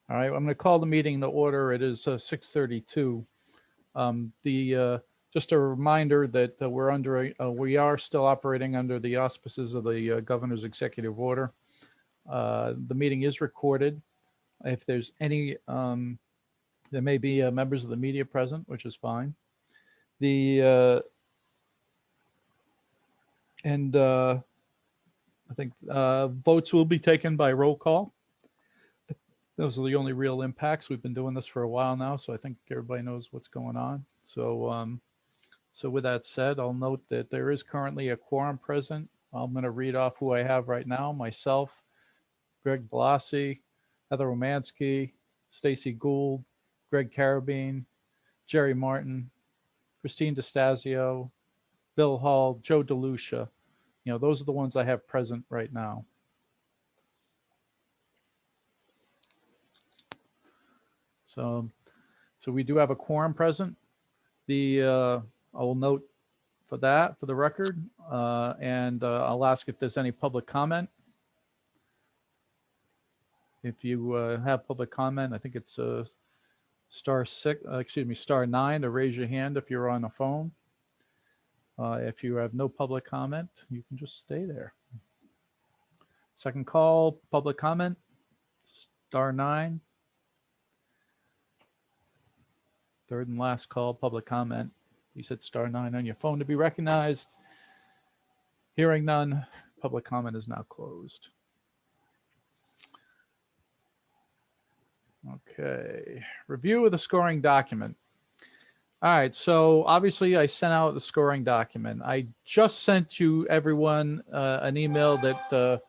All right, I'm going to call the meeting to order. It is 6:32. Just a reminder that we are still operating under the auspices of the governor's executive order. The meeting is recorded. If there's any, there may be members of the media present, which is fine. I think votes will be taken by roll call. Those are the only real impacts. We've been doing this for a while now, so I think everybody knows what's going on. So with that said, I'll note that there is currently a quorum present. I'm going to read off who I have right now. Myself, Greg Blassi, Heather Romansky, Stacy Gould, Greg Carabine, Jerry Martin, Christine DeStasio, Bill Hall, Joe DeLucia. Those are the ones I have present right now. So we do have a quorum present. I will note for the record, and I'll ask if there's any public comment. If you have public comment, I think it's star 9 to raise your hand if you're on a phone. If you have no public comment, you can just stay there. Second call, public comment, star 9. Third and last call, public comment. You said star 9 on your phone to be recognized. Hearing none, public comment is now closed. Okay, review of the scoring document. All right, so obviously I sent out the scoring document. I just sent you everyone an email that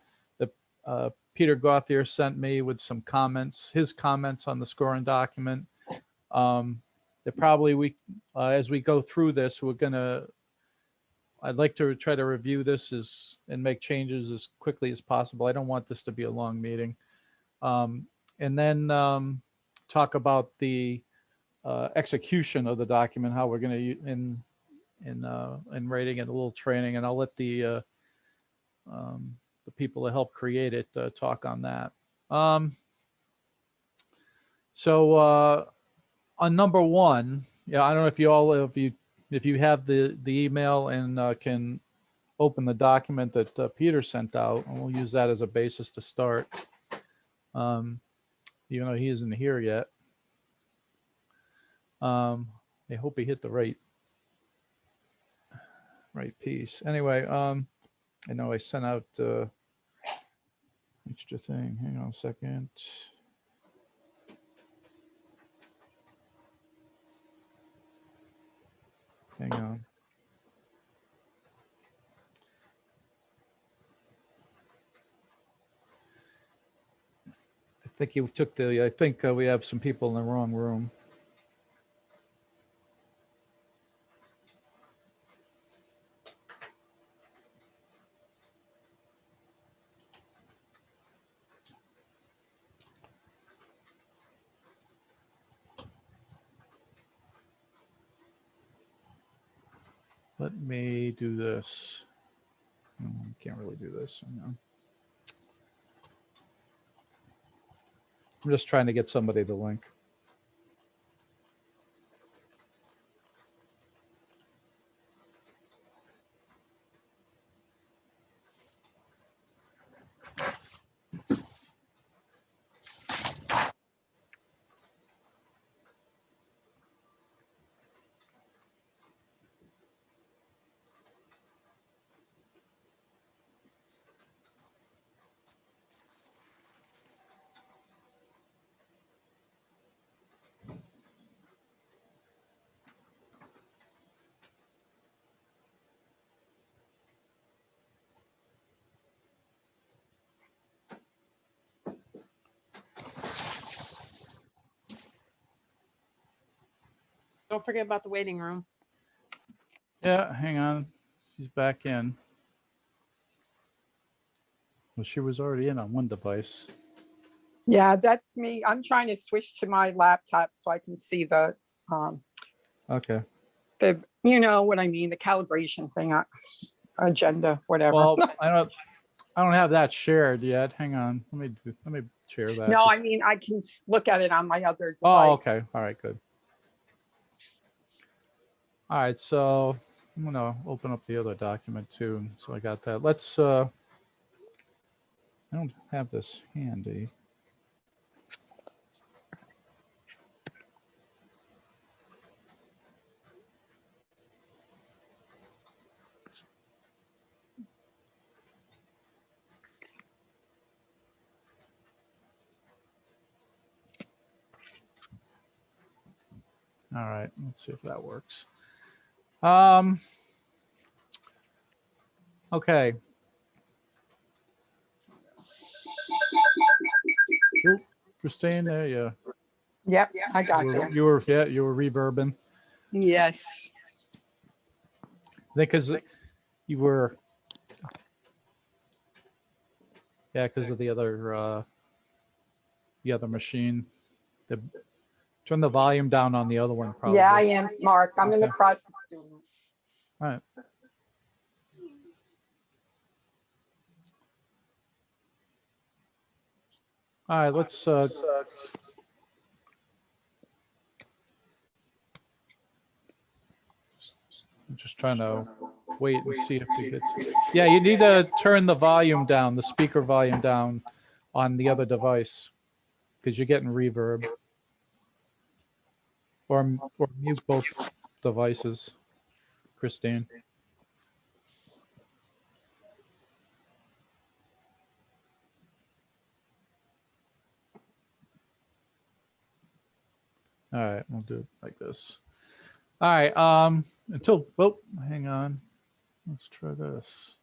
Peter Gauthier sent me with some comments, his comments on the scoring document. That probably as we go through this, I'd like to try to review this and make changes as quickly as possible. I don't want this to be a long meeting. And then talk about the execution of the document, how we're going to in writing it, a little training, and I'll let the people that help create it talk on that. On number one, I don't know if you have the email and can open the document that Peter sent out, and we'll use that as a basis to start. Even though he isn't here yet. I hope he hit the right piece. Anyway, I know I sent out extra thing. Hang on a second. Hang on. I think you took I think we have some people in the wrong room. Let me do this. Can't really do this. I'm just trying to get somebody the link. Don't forget about the waiting room. Yeah, hang on. She's back in. Well, she was already in on one device. Yeah, that's me. I'm trying to switch to my laptop so I can see the Okay. you know what I mean, the calibration thing, agenda, whatever. Well, I don't have that shared yet. Hang on. Let me share that? No, I Just- mean, I can look at it on my other Oh, device. okay. All right, good. All right, so I'm gonna open up the other document too. So I got that. Let's I don't have this handy. All right, let's see if that works. Okay. Oop, Christine, there you. Yep, I got You you. you were reverbing. Yes. I think because you were, yeah, because of the other machine. The turn the volume down on the other one, probably. Yeah, I am, Mark. I'm in the Okay. process of doing it. All right. All right, let's I'm just trying to wait and see if it gets. Yeah, you need to turn the volume down, the speaker volume down on the other device because you're getting reverb. Or mute both devices, Christine. All right, we'll do it like this. All right, well, hang on. Let's try this.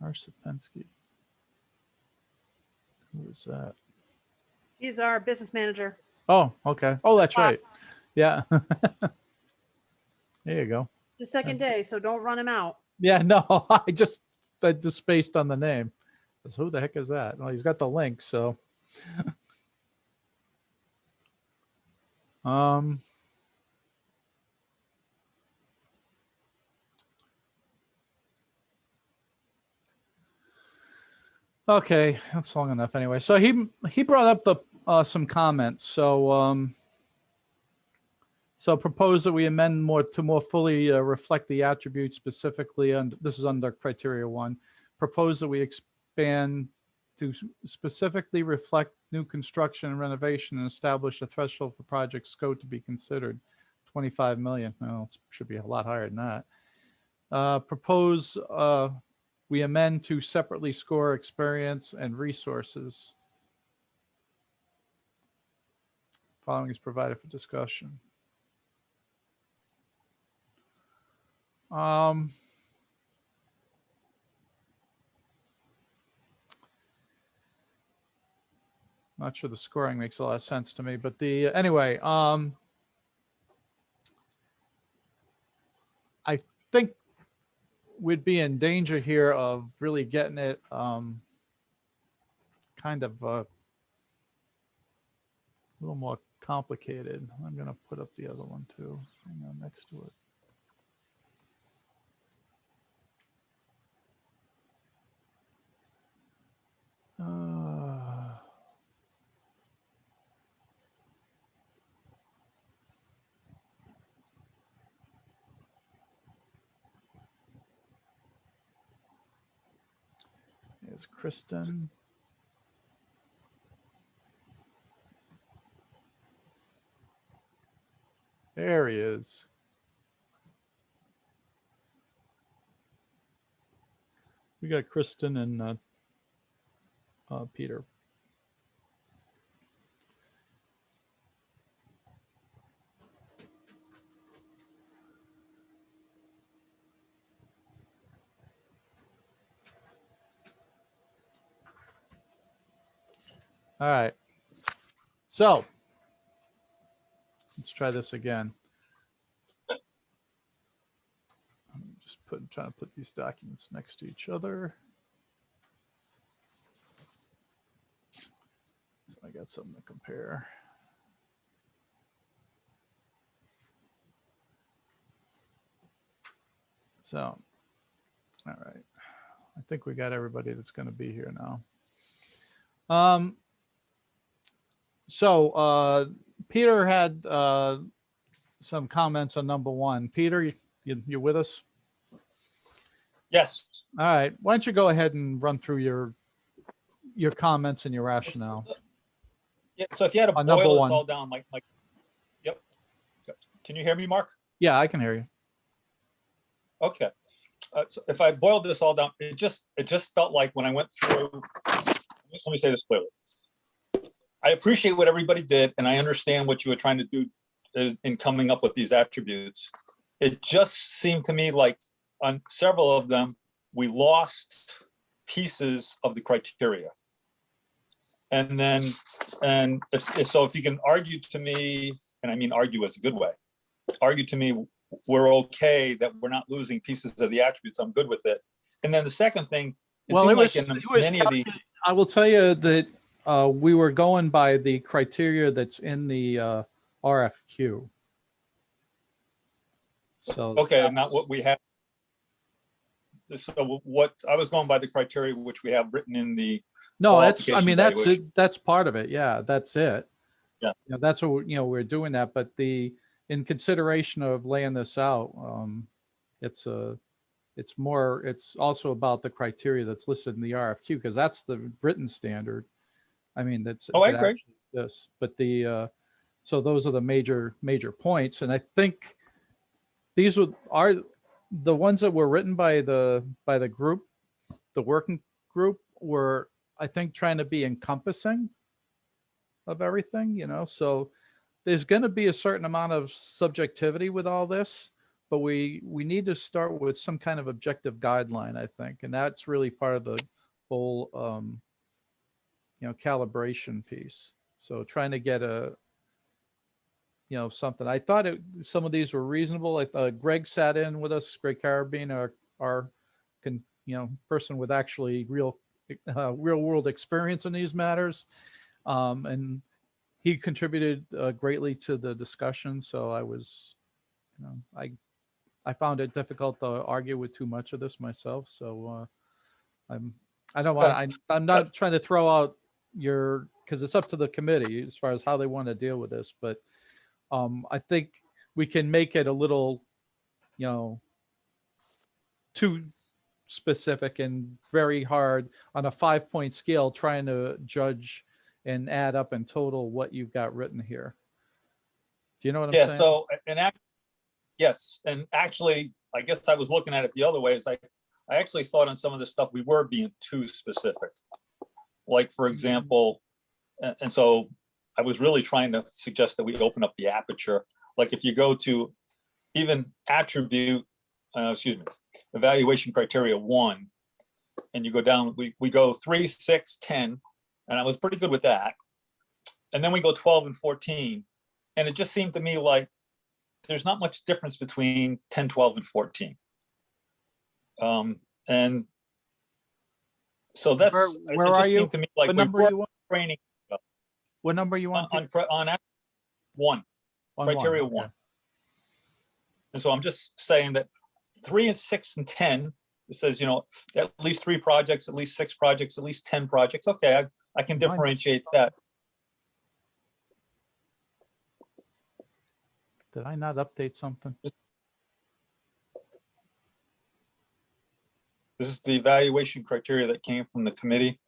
Arsapensky. Who is that? He's our business manager. Oh, okay. Oh, that's right. Yeah. There you go. It's the second day, so don't run him out. Yeah, no, I just spaced on the name. So who the heck is that? Well, he's got the link, so. Okay, that's long enough anyway. So he brought up the some comments. So propose that we amend to more fully reflect the attributes specifically, and this is under criteria 1. Propose that we expand to specifically reflect new construction and renovation and establish a threshold for project scope to be considered. 25 million. Well, it should be a lot higher than that. Propose we amend to separately score experience and resources. Following is provided for discussion. Not sure the scoring makes a lot of sense to me, but anyway, I think we'd be in danger here of really getting it kind of a little more complicated. I'm going to put up the other one too. Hang on, next to it. It's Kristen. There he is. We got Kristen and Peter. All right. So let's try this again. I'm just trying to put these documents next to each other. So I got something to compare. So, all right. I think we got everybody that's going to be here now. Um, so, Peter had, some comments on number one. Peter, you with us? Yes. All right. Why don't you go ahead and run through your comments and your rationale Yeah. So if you had to on number boil this one? all down, yep. Can you hear me, Mark? Yeah, I can hear you. Okay. So if I boiled this all down, it just felt like when I went through, let me say this clearly. I appreciate what everybody did, and I understand what you were trying to do in coming up with these attributes. It just seemed to me like on several of them, we lost pieces of the criteria. And then, so if you can argue to me, and I mean argue is a good way, argue to me we're okay that we're not losing pieces of the attributes, I'm good with it. And then the second thing, it Well, seemed it was, like in it was many of the, I will tell you that we were going by the criteria that's in the RFQ. So okay, that not was- what we have. So what, I was going by the criteria which we have written in the, No, that's, I qualification mean, that's it. evaluation. That's part of it. Yeah, that's it. Yeah. You know, that's what, we're doing that, but in consideration of laying this out, it's also about the criteria that's listed in the RFQ, because that's the written standard. I mean, Oh, I that agree. actually exists. But so those are the major points. And I think these are the ones that were written by the group, the working group, were, I think, trying to be encompassing of everything, so there's going to be a certain amount of subjectivity with all this, but we need to start with some kind of objective guideline, I think. And that's really part of the whole, calibration piece. So trying to get something. I thought some of these were reasonable. I thought Greg sat in with us, Greg Carabine, our person with actually real world experience in these matters. And he contributed greatly to the discussion. So I was, I found it difficult to argue with too much of this myself. So I don't want, I'm not trying to throw out because it's up to the committee as far as how they want to deal with this. But I think we can make it a little, too specific and very hard on a 5-point scale, trying to judge and add up in total what you've got written here. Do you know what I'm yeah, saying? so, yes, and actually, I guess I was looking at it the other way, is I actually thought on some of this stuff, we were being too specific. Like, for example, and so I was really trying to suggest that we open up the aperture. Like if you go to even evaluation criteria 1, and you go down, we go 3, 6, 10, and I was pretty good with that. And then we go 12 and 14. And it just seemed to me like there's not much difference between 10, 12, and 14. And so that's, Where it are just you? seemed to me like What we number were you want? training What number you want? on 1, criteria 1. Okay. And so I'm just saying that 3 and 6 and 10, it says, at least 3 projects, at least 6 projects, at least 10 projects. Okay, I can differentiate that. Did I not update something? This is the evaluation criteria that came from the committee.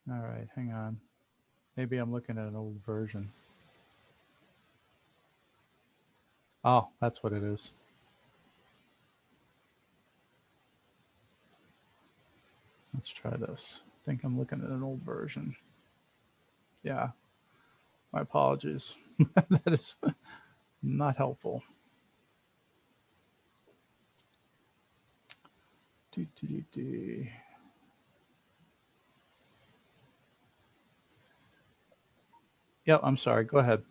All right, hang on. Maybe I'm looking at an old version. Oh, that's what it is. Let's try this. I think I'm looking at an old version. Yeah. My apologies. That is not helpful. Yeah, I'm sorry. Go ahead.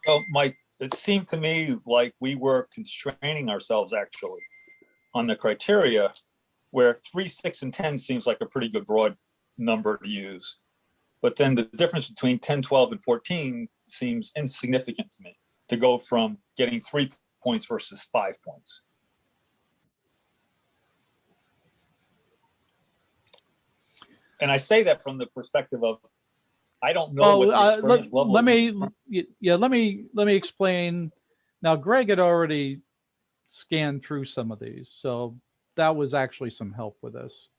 So Mike, it seemed to me like we were constraining ourselves actually on the criteria, where 3, 6, and 10 seems like a pretty good broad number to use. But then the difference between 10, 12, and 14 seems insignificant to me, to go from getting 3 points versus 5 points. And I say that from the perspective of, I don't know what the experience level let is. me explain. Now, Greg had already scanned through some of these, so that was actually some help with this.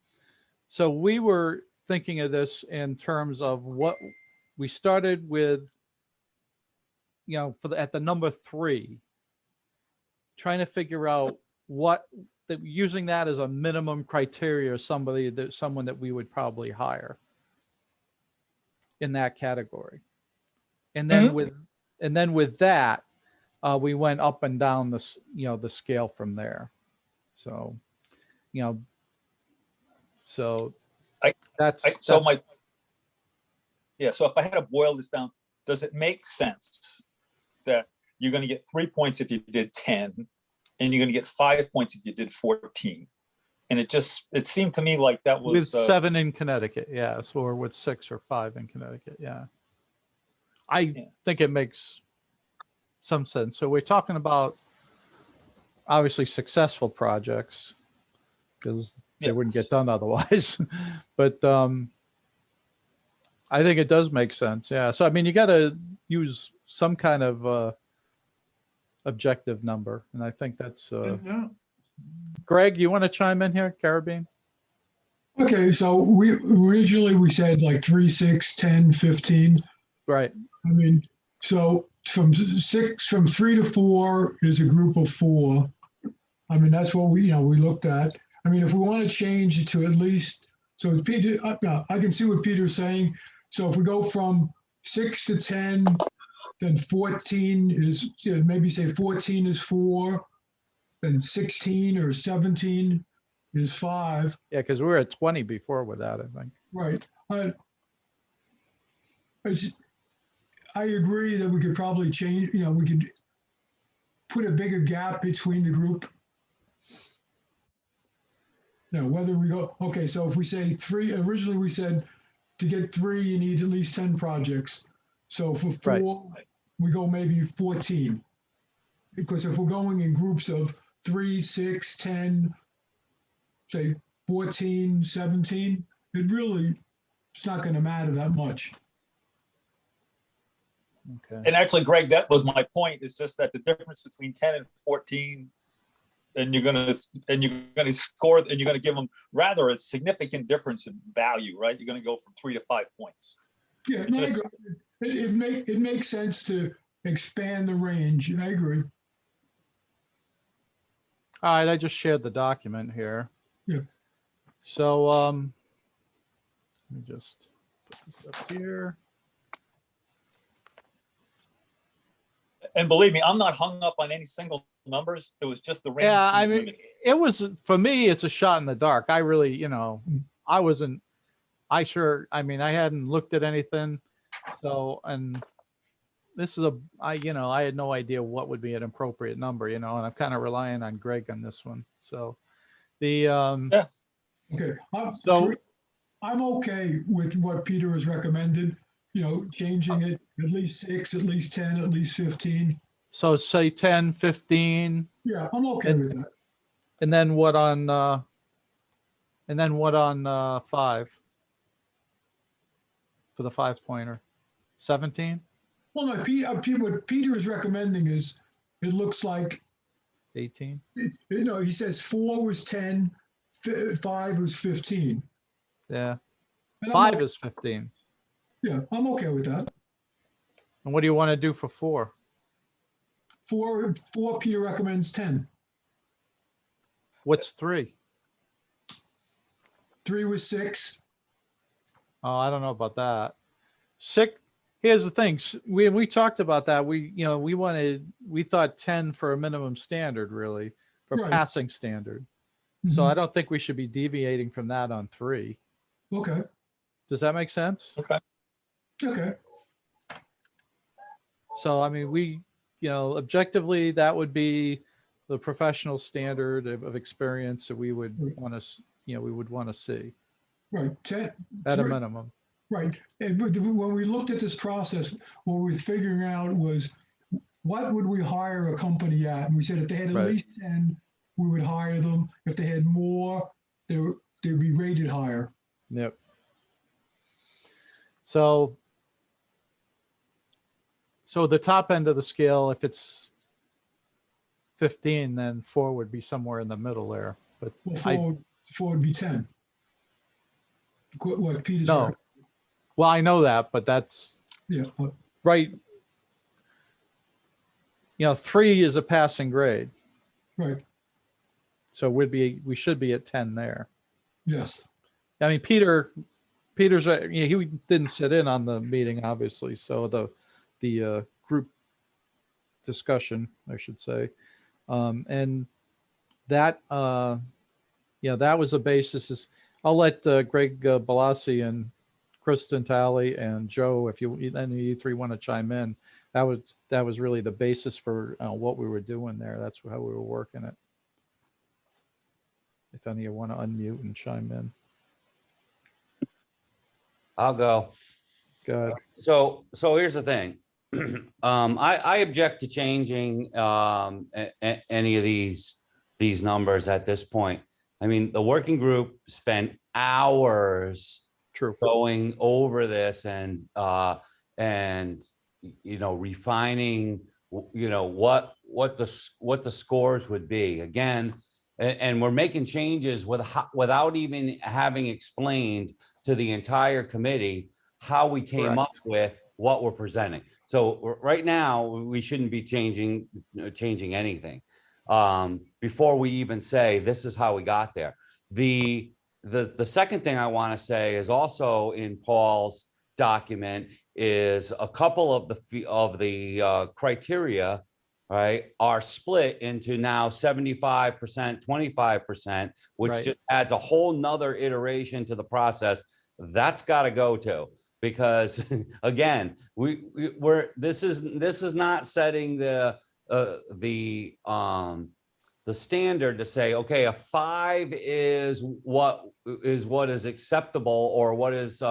So we were thinking of this in terms of what we started with, at the number 3, trying to figure out using that as a minimum criteria, someone that we would probably hire in that category. And then with that, we went up and down the scale from there. So, so that's So if I had to boil this down, does it make sense that you're going to get 3 points if you did 10, and you're going to get 5 points if you did 14? And it seemed to me like that was with 7 in Connecticut, yes, or with 6 or 5 in Connecticut, yeah. I think it makes some sense. So we're talking about obviously successful projects, because they wouldn't get done otherwise. But I think it does make sense. Yeah. So, I mean, you got to use some kind of objective number. And I think that's Greg, you want to chime in here, Caribbean? Okay, so we originally said like 3, 6, 10, 15. Right. I mean, so from 3 to 4 is a group of 4. I mean, that's what we looked at. I mean, if we want to change it to at least, so Peter, I can see what Peter's saying. So if we go from 6 to 10, then 14 is, maybe say 14 is 4, then 16 or 17 is 5. Yeah, because we were at 20 before with that, I think. Right. I agree that we could probably change, we could put a bigger gap between the group. Whether we go, okay, so if we say 3, originally we said to get 3, you need at least 10 projects. So for 4, we go maybe 14. Because if we're going in groups of 3, 6, 10, say 14, 17, it's not going to matter that much. Okay. And actually, Greg, that was my point. Is just that the difference between 10 and 14, and you're gonna score, and you're gonna give them rather a significant difference in value, right? You're gonna go from 3 to 5 points. Yeah, it makes sense to expand the range. I agree. All right, I just shared the document here. Yeah. So let me just put this up here. And believe me, I'm not hung up on any single numbers. It was just the range. Yeah, I mean, it was, for me, it's a shot in the dark. I really, I hadn't looked at anything. So, and this is I had no idea what would be an appropriate number, and I'm kind of relying on Greg on this one. So Okay. So I'm okay with what Peter has recommended, changing it at least 6, at least 10, at least 15. so say 10, 15, Yeah, I'm okay with that. and then what on 5 for the 5-pointer? 17? Well, no, what Peter is recommending is, it looks like, 18? he says 4 was 10, 5 was 15. Yeah. And 5 is 15. Yeah, I'm okay with that. And what do you want to do for 4? 4, Peter recommends 10. What's 3? 3 was 6. Oh, I don't know about that. 6. Here's the thing. We talked about that. We thought 10 for a minimum standard, really, for Right. passing standard. So I don't think we should be deviating from that on 3. Okay. Does that make sense? Okay. So, I mean, objectively, that would be the professional standard of experience that we would want to see Right. 10, at a 3 minimum. Right. And when we looked at this process, what we were figuring out was, what would we hire a company at? And we said if they had at Right. least 10, we would hire them. If they had more, they'd be rated higher. Yep. So the top end of the scale, if it's 15, then 4 would be somewhere in the middle there. But Well, I- four would be 10. What Peter's, no, well, I know that, but that's yeah, right. 3 is a passing grade. right, So we should be at 10 there. yes. I mean, Peter's, he didn't sit in on the meeting, obviously. So the group discussion, I should say. And that, that was the basis. I'll let Greg Balassi and Kristen Talley and Joe, if any of you three want to chime in, that was really the basis for what we were doing there. That's how we were working it. If any of you want to unmute and chime in. I'll go. Go ahead. So here's the thing. I object to changing any of these numbers at this point. I mean, the working group spent hours True. going over this and refining what the scores would be again, and we're making changes without even having explained to the entire committee how we came Correct. up with what we're presenting. So right now we shouldn't be changing anything before we even say this is how we got there. The second thing I want to say is also in Paul's document is a couple of the criteria, right, are split into now 75%, 25%, which Right. just adds a whole nother iteration to the process. That's got to go too, because again, this is not setting the standard to say, okay, a 5 is what is acceptable, or what is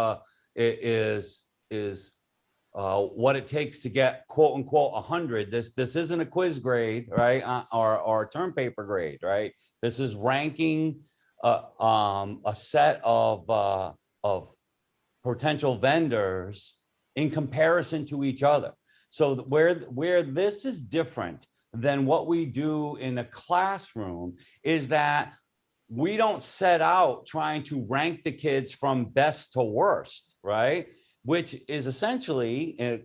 what it takes to get quote unquote 100. This isn't a quiz grade, right? Or a term paper grade, right? This is ranking a set of potential vendors in comparison to each other. So where this is different than what we do in a classroom is that we don't set out trying to rank the kids from best to worst, right? Which is essentially, and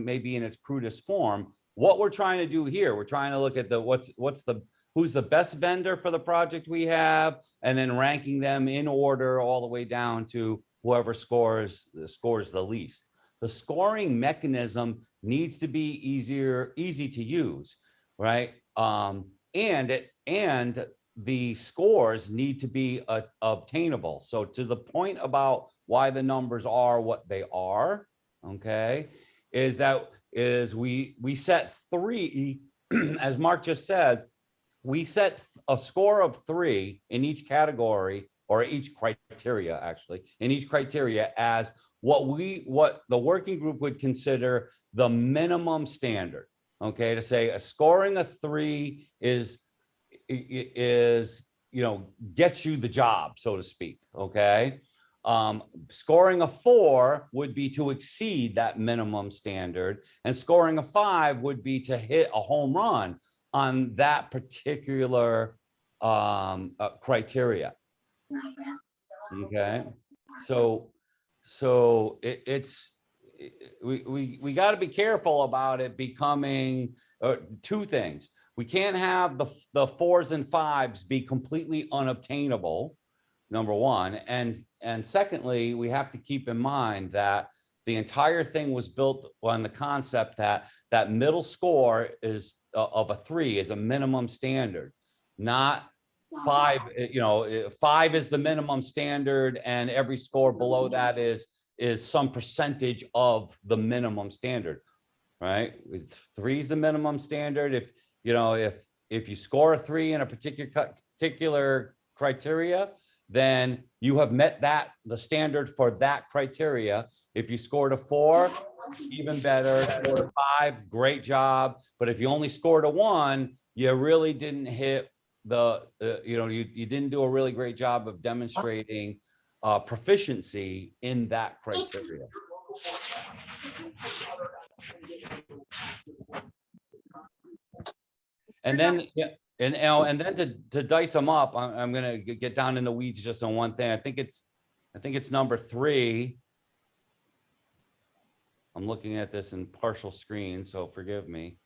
maybe in its crudest form, what we're trying to do here. We're trying to look at who's the best vendor for the project we have, and then ranking them in order all the way down to whoever scores the least. The scoring mechanism needs to be easy to use, right? And the scores need to be obtainable. So to the point about why the numbers are what they are, okay, is we set 3, as Mark just said, we set a score of 3 in each category, or each criteria, actually, in each criteria as what the working group would consider the minimum standard. Okay, to say a scoring a 3 is gets you the job, so to speak. Okay, scoring a 4 would be to exceed that minimum standard, and scoring a 5 would be to hit a home run on that particular criteria. Okay, so we got to be careful about it becoming 2 things. We can't have the 4s and 5s be completely unobtainable, number one, and secondly, we have to keep in mind that the entire thing was built on the concept that middle score is of a 3 is a minimum standard, not 5. 5 is the minimum standard, and every score below that is some percentage of the minimum standard, right? 3 is the minimum standard. If you score a 3 in a particular criteria, then you have met the standard for that criteria. If you scored a 4, even better. Scored a 5, great job. But if you only scored a 1, you really didn't hit you didn't do a really great job of demonstrating proficiency in that criteria. And then, yeah, and then to dice them up, I'm gonna get down in the weeds just on one thing. I think it's number 3. I'm looking at this in partial screen, so forgive me.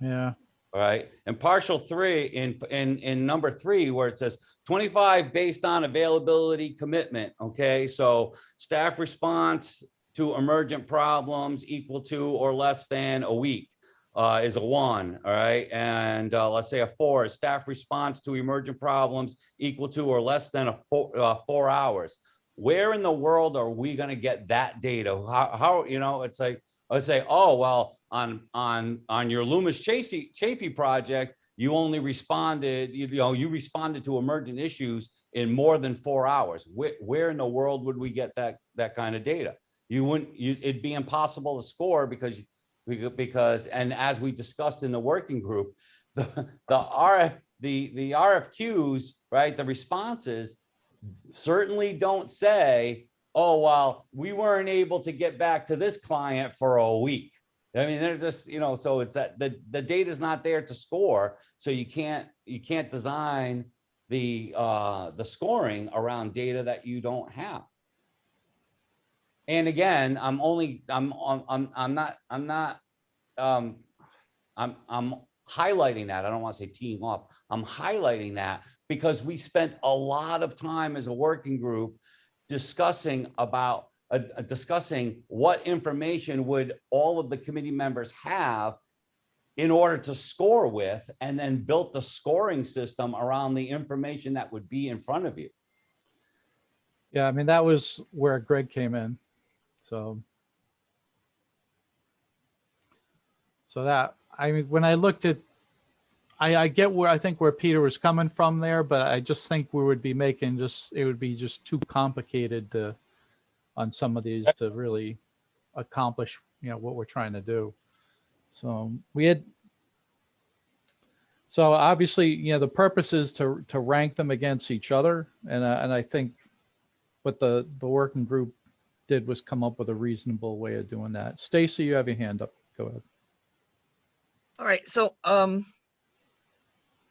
Yeah. All right, and partial 3 in number 3, where it says 25 based on availability commitment. Okay, so staff response to emergent problems equal to or less than a week is a 1. All right, and let's say a 4 is staff response to emergent problems equal to or less than 4 hours. Where in the world are we going to get that data? How you know, it's like, I would say, oh, well, on your Loomis Chafee project, you only responded, you responded to emergent issues in more than 4 hours. Where in the world would we get that kind of data? It'd be impossible to score because, and as we discussed in the working group, the RFQs, right, the responses certainly don't say, oh, well, we weren't able to get back to this client for a week. I mean, they're just, so it's that the data is not there to score. So you can't design the scoring around data that you don't have. And again, I'm highlighting that. I don't want to say teeing off. I'm highlighting that because we spent a lot of time as a working group discussing what information would all of the committee members have in order to score with, and then built the scoring system around the information that would be in front of you. Yeah, I mean, that was where Greg came in. So that, I mean, when I looked at, I get where I think where Peter was coming from there, but I just think we would be making it would be just too complicated on some of these to really accomplish, what we're trying to do. So so obviously, the purpose is to rank them against each other. And I think what the working group did was come up with a reasonable way of doing that. Stacy, you have your hand up. Go ahead. All right, so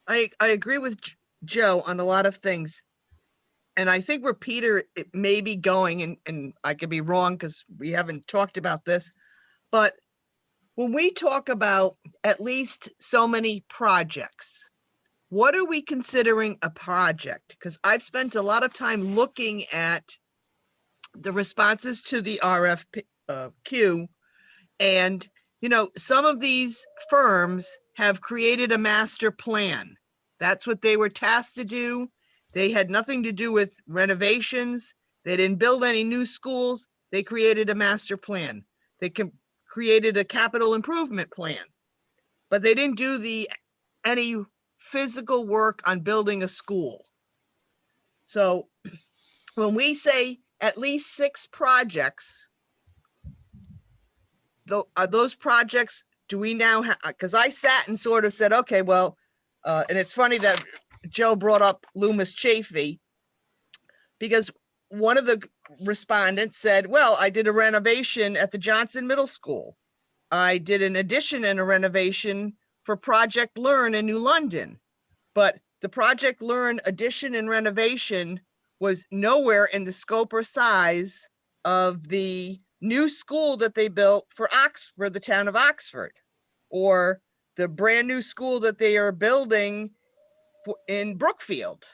I agree with Joe on a lot of things. And I think where Peter may be going, and I could be wrong because we haven't talked about this, but when we talk about at least so many projects, what are we considering a project? Because I've spent a lot of time looking at the responses to the RFQ, and some of these firms have created a master plan. That's what they were tasked to do. They had nothing to do with renovations. They didn't build any new schools. They created a master plan. They created a capital improvement plan, but they didn't do any physical work on building a school. So when we say at least 6 projects, are those projects, do we now have, because I sat and sort of said, okay, well, and it's funny that Joe brought up Loomis Chafee, because one of the respondents said, well, I did a renovation at the Johnson Middle School. I did an addition and a renovation for Project Learn in New London. But the Project Learn addition and renovation was nowhere in the scope or size of the new school that they built for the town of Oxford, or the brand new school that they are building in Brookfield.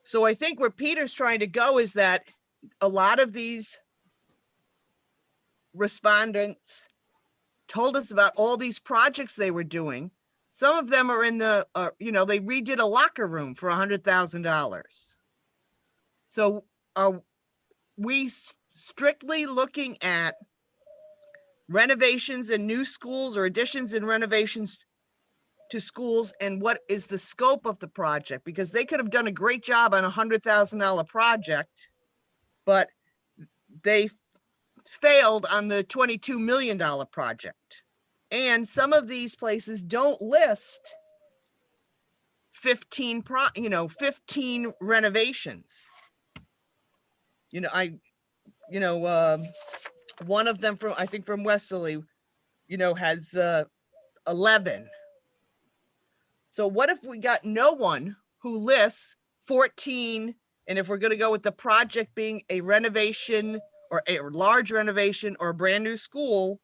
So I think where Peter's trying to go is that a lot of these respondents told us about all these projects they were doing. Some of them are in the, they redid a locker room for $100,000. So are we strictly looking at renovations and new schools, or additions and renovations to schools, and what is the scope of the project? Because they could have done a great job on a $100,000 project, but they failed on the $22 million project. And some of these places don't list 15 renovations. you know, one of them from, I think from Westerly, you know, has 11. So what if we got no one who lists 14? And if we're going to go with the project being a renovation or a large renovation or a brand new school,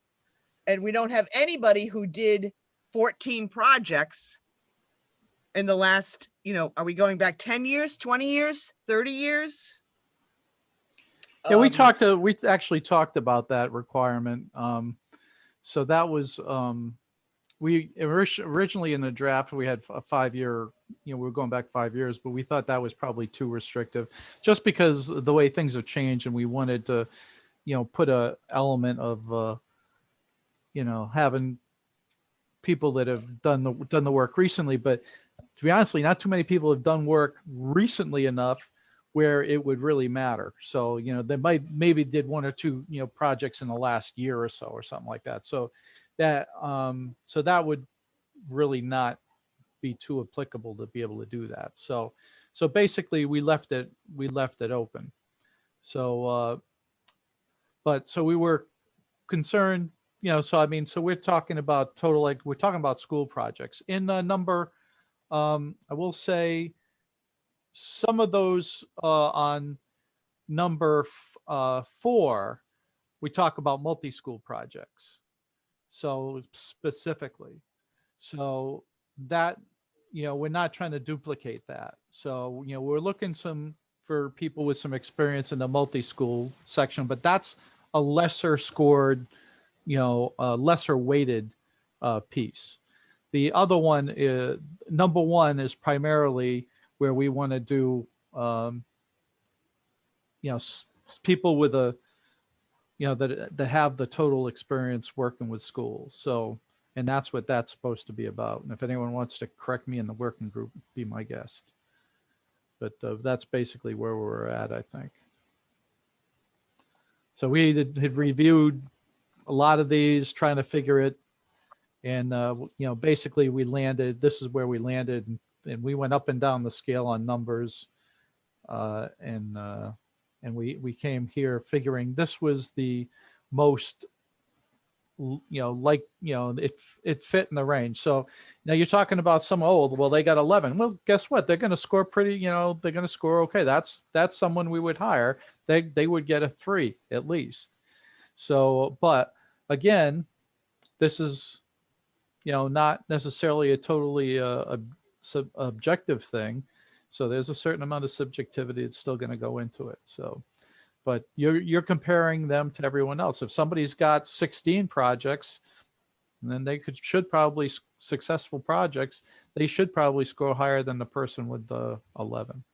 and we don't have anybody who did 14 projects in the last, you know, are we going back 10 years, 20 years, 30 years? Yeah, we Um, we actually talked about that requirement. So that was, originally in the draft, we had a 5-year, we were going back 5 years, but we thought that was probably too restrictive just because of the way things have changed, and we wanted to, put a element of, having people that have done the work recently. But to be honestly, not too many people have done work recently enough where it would really matter. So, they maybe did 1 or 2, projects in the last year or so or something like that. So that would really not be too applicable to be able to do that. So basically we left it open. So, so we were concerned, so I mean, so we're talking about total, like we're talking about school projects in number. I will say some of those on number 4, we talk about multi-school projects. So specifically, so that, we're not trying to duplicate that. So, we're looking for people with some experience in the multi-school section, but that's a lesser scored, a lesser weighted piece. The other one is number 1 is primarily where we want to do, people with a, that have the total experience working with schools. So, and that's what that's supposed to be about. And if anyone wants to correct me in the working group, be my guest. But that's basically where we're at, I think. So we had reviewed a lot of these, trying to figure it. And, basically this is where we landed, and we went up and down the scale on numbers. And we came here figuring this was the most, it fit in the range. So now you're talking about some, well, they got 11. Well, guess what? They're going to score pretty, they're going to score okay. That's someone we would hire. They would get a 3 at least. So, but again, this is, not necessarily a totally objective thing. So there's a certain amount of subjectivity that's still going to go into it. So, but you're comparing them to everyone else. If somebody's got 16 projects, then they should probably successful projects. They should probably score higher than the person with the 11.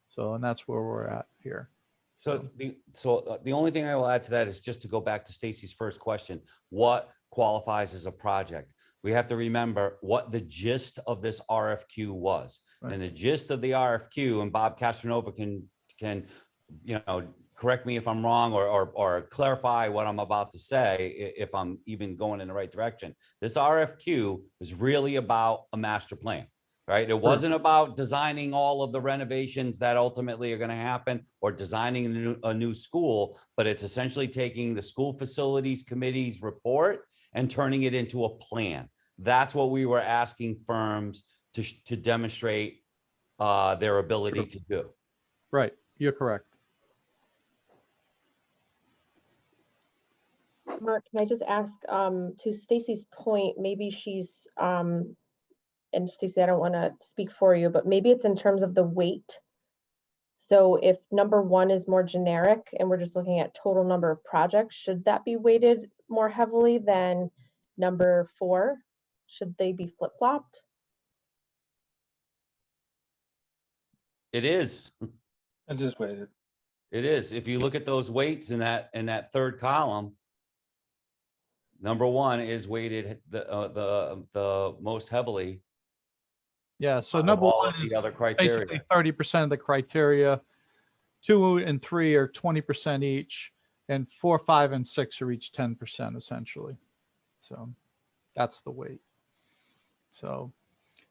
So, and that's where we're at here. So the only thing I will add to that is just to go back to Stacy's first question: what qualifies as a project? We have to remember what the gist of this RFQ was. Right. And the gist of the RFQ, and Bob Castronova can correct me if I'm wrong, or clarify what I'm about to say if I'm even going in the right direction. This RFQ was really about a master plan, right? It wasn't about designing all of the renovations that ultimately are going to happen or designing a new school, but it's essentially taking the school facilities committee's report and turning it into a plan. That's what we were asking firms to demonstrate their ability to do. Right. You're correct. Mark, can I just ask, to Stacy's point, maybe she's, and Stacy, I don't want to speak for you, but maybe it's in terms of the weight. So if number 1 is more generic and we're just looking at total number of projects, should that be weighted more heavily than number 4? Should they be flip-flopped? It is. I just waited. It is. If you look at those weights in that third column, number 1 is weighted the most heavily. Yeah. So number 1 is the other criteria. Basically 30% of the criteria. 2 and 3 are 20% each, and 4, 5, and 6 are each 10% essentially. So that's the weight. So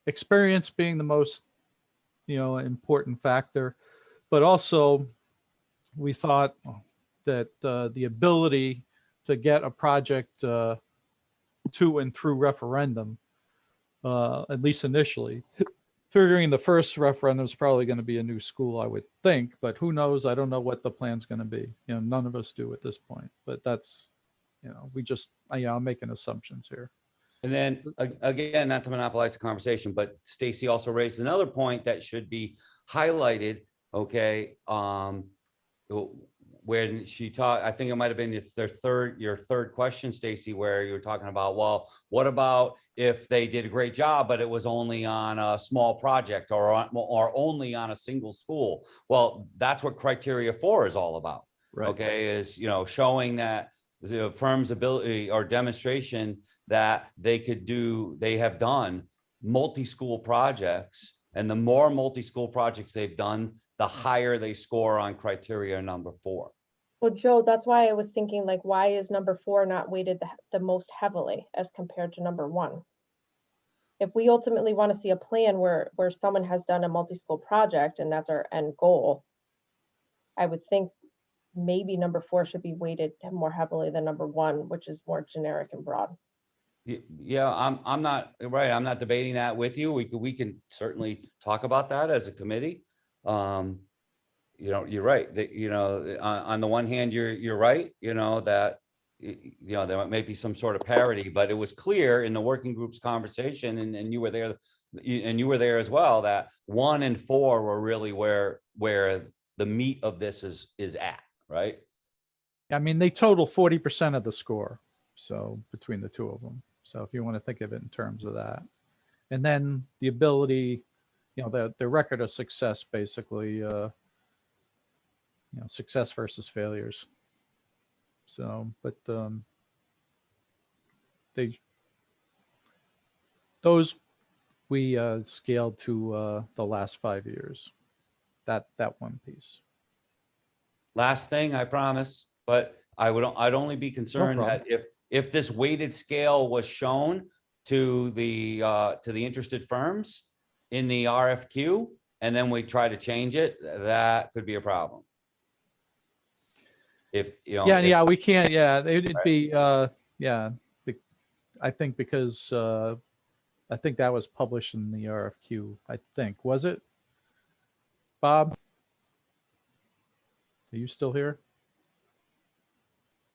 experience being the most, important factor, but also we thought that the ability to get a project to and through referendum, at least initially, figuring the first referendum is probably going to be a new school, I would think, but who knows? I don't know what the plan's going to be. You know, none of us do at this point, but that's, you know, we just, I'm making assumptions here. And then again, not to monopolize the conversation, but Stacy also raised another point that should be highlighted. Okay. When she taught, I think it might've been your third question, Stacy, where you were talking about, well, what about if they did a great job, but it was only on a small project or only on a single school? Well, that's what criteria 4 is all about. Right. Okay. Is, you know, showing that the firm's ability or demonstration that they have done multi-school projects, and the more multi-school projects they've done, the higher they score on criteria number 4. Well, Joe, that's why I was thinking, like, why is number 4 not weighted the most heavily as compared to number 1? If we ultimately want to see a plan where someone has done a multi-school project and that's our end goal, I would think maybe number 4 should be weighted more heavily than number 1, which is more generic and broad. Yeah, I'm not right. I'm not debating that with you. We can certainly talk about that as a committee. You know, you're right. That, you know, on the one hand, you're right. You know that, you know, there may be some sort of parity, but it was clear in the working group's conversation, and you were there, and you were there as well, that 1 and 4 were really where the meat of this is at, right? I mean, they total 40% of the score. So between the two of them. So if you want to think of it in terms of that, and then the ability, you know, the record of success, basically, you know, success versus failures. So, but those we scaled to the last 5 years. That one piece. Last thing, I promise, but I'd only be concerned that if this weighted scale was shown to the interested firms in the RFQ, and then we try to change it, that could be a problem. If, you know. Yeah, we can't. Yeah, it'd be. Yeah, I think because I think that was published in the RFQ. I think, was it? Bob, are you still here?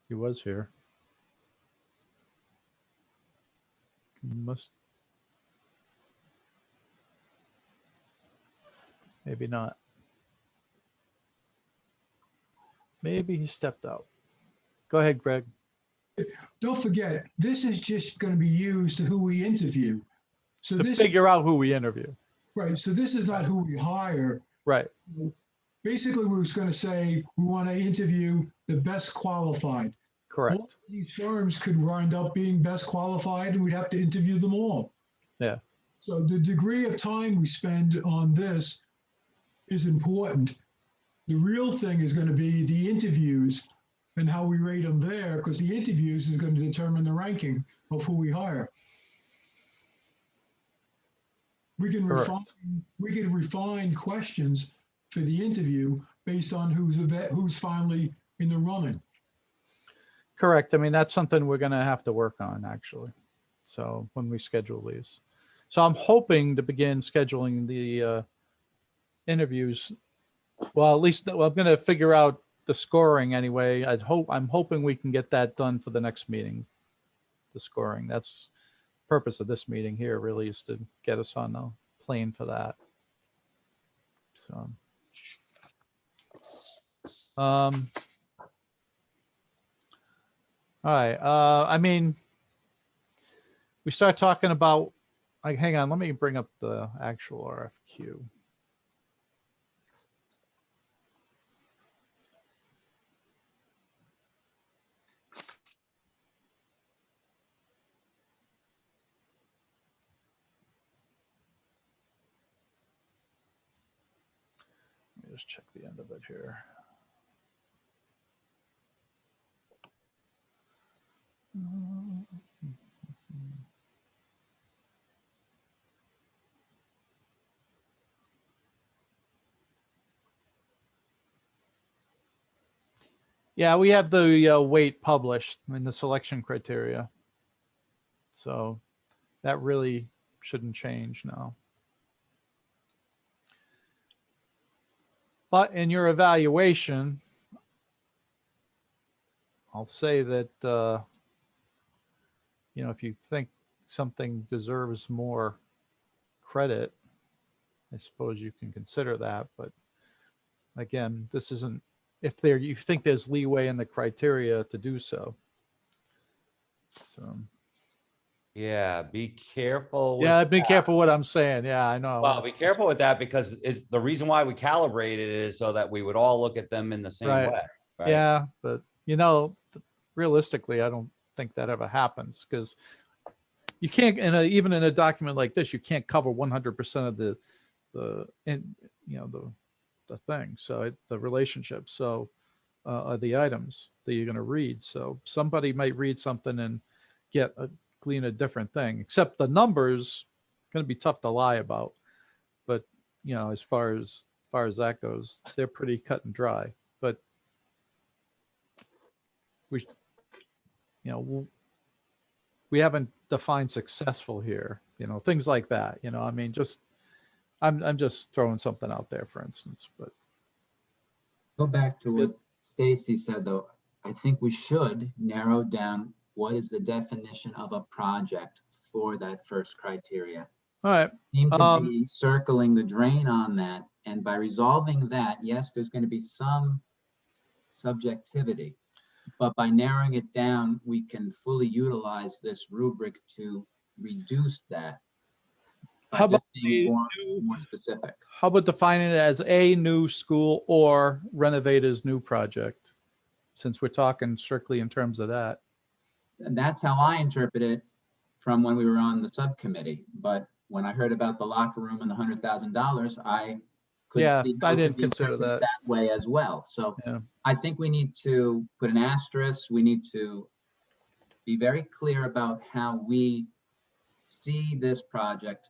He was here. Must. Maybe not. Maybe he stepped out. Go ahead, Greg. Don't forget, this is just going to be used to who we interview. So To this, figure out who we interview. right, so this is not who we hire. Right. Basically, we was going to say, we want to interview the best qualified. Correct. All these firms could wind up being best qualified, and we'd have to interview them all. Yeah. So the degree of time we spend on this is important. The real thing is going to be the interviews and how we rate them there, because the interviews is going to determine the ranking of who we hire. We can Correct. refine questions for the interview based on who's finally in the running. Correct. I mean, that's something we're going to have to work on, actually. So when we schedule these. So I'm hoping to begin scheduling the interviews. Well, at least I'm going to figure out the scoring anyway. I'm hoping we can get that done for the next meeting. The scoring. That's the purpose of this meeting here, really, is to get us on the plane for that. So, all right. I mean, we start talking about, like, hang on, let me bring up the actual RFQ. Let me just check the end of it here. Yeah, we have the weight published in the selection criteria. So that really shouldn't change now. But in your evaluation, I'll say that, if you think something deserves more credit, I suppose you can consider that. But again, this isn't, if you think there's leeway in the criteria to do so. So, Yeah, be careful. with yeah, be that. careful what I'm saying. Yeah, I know. Well, be careful with that because is the reason why we calibrated it is so that we would all look at them in the same Right. way. Right? Yeah, but realistically, I don't think that ever happens because you can't, even in a document like this, you can't cover 100% of the thing. So the relationship. So the items that you're going to read. So somebody might read something and glean a different thing. Except the numbers going to be tough to lie about. But as far as that goes, they're pretty cut and dry. But we haven't defined successful here, things like that, I mean, I'm just throwing something out there, for instance, but Go back to what Stacy said, though. I think we should narrow down what is the definition of a project for that first criteria. all right. Seem to be circling the drain on that. And by resolving that, yes, there's going to be some subjectivity. But by narrowing it down, we can fully utilize this rubric to reduce that. by How about just being the more specific? How about defining it as a new school or renovators new project, since we're talking strictly in terms of that? And that's how I interpret it from when we were on the subcommittee. But when I heard about the locker room and the $100,000, I could Yeah, see I how it didn't could be consider interpreted that. way as well. So Yeah. I think we need to put an asterisk. We need to be very clear about how we see this project,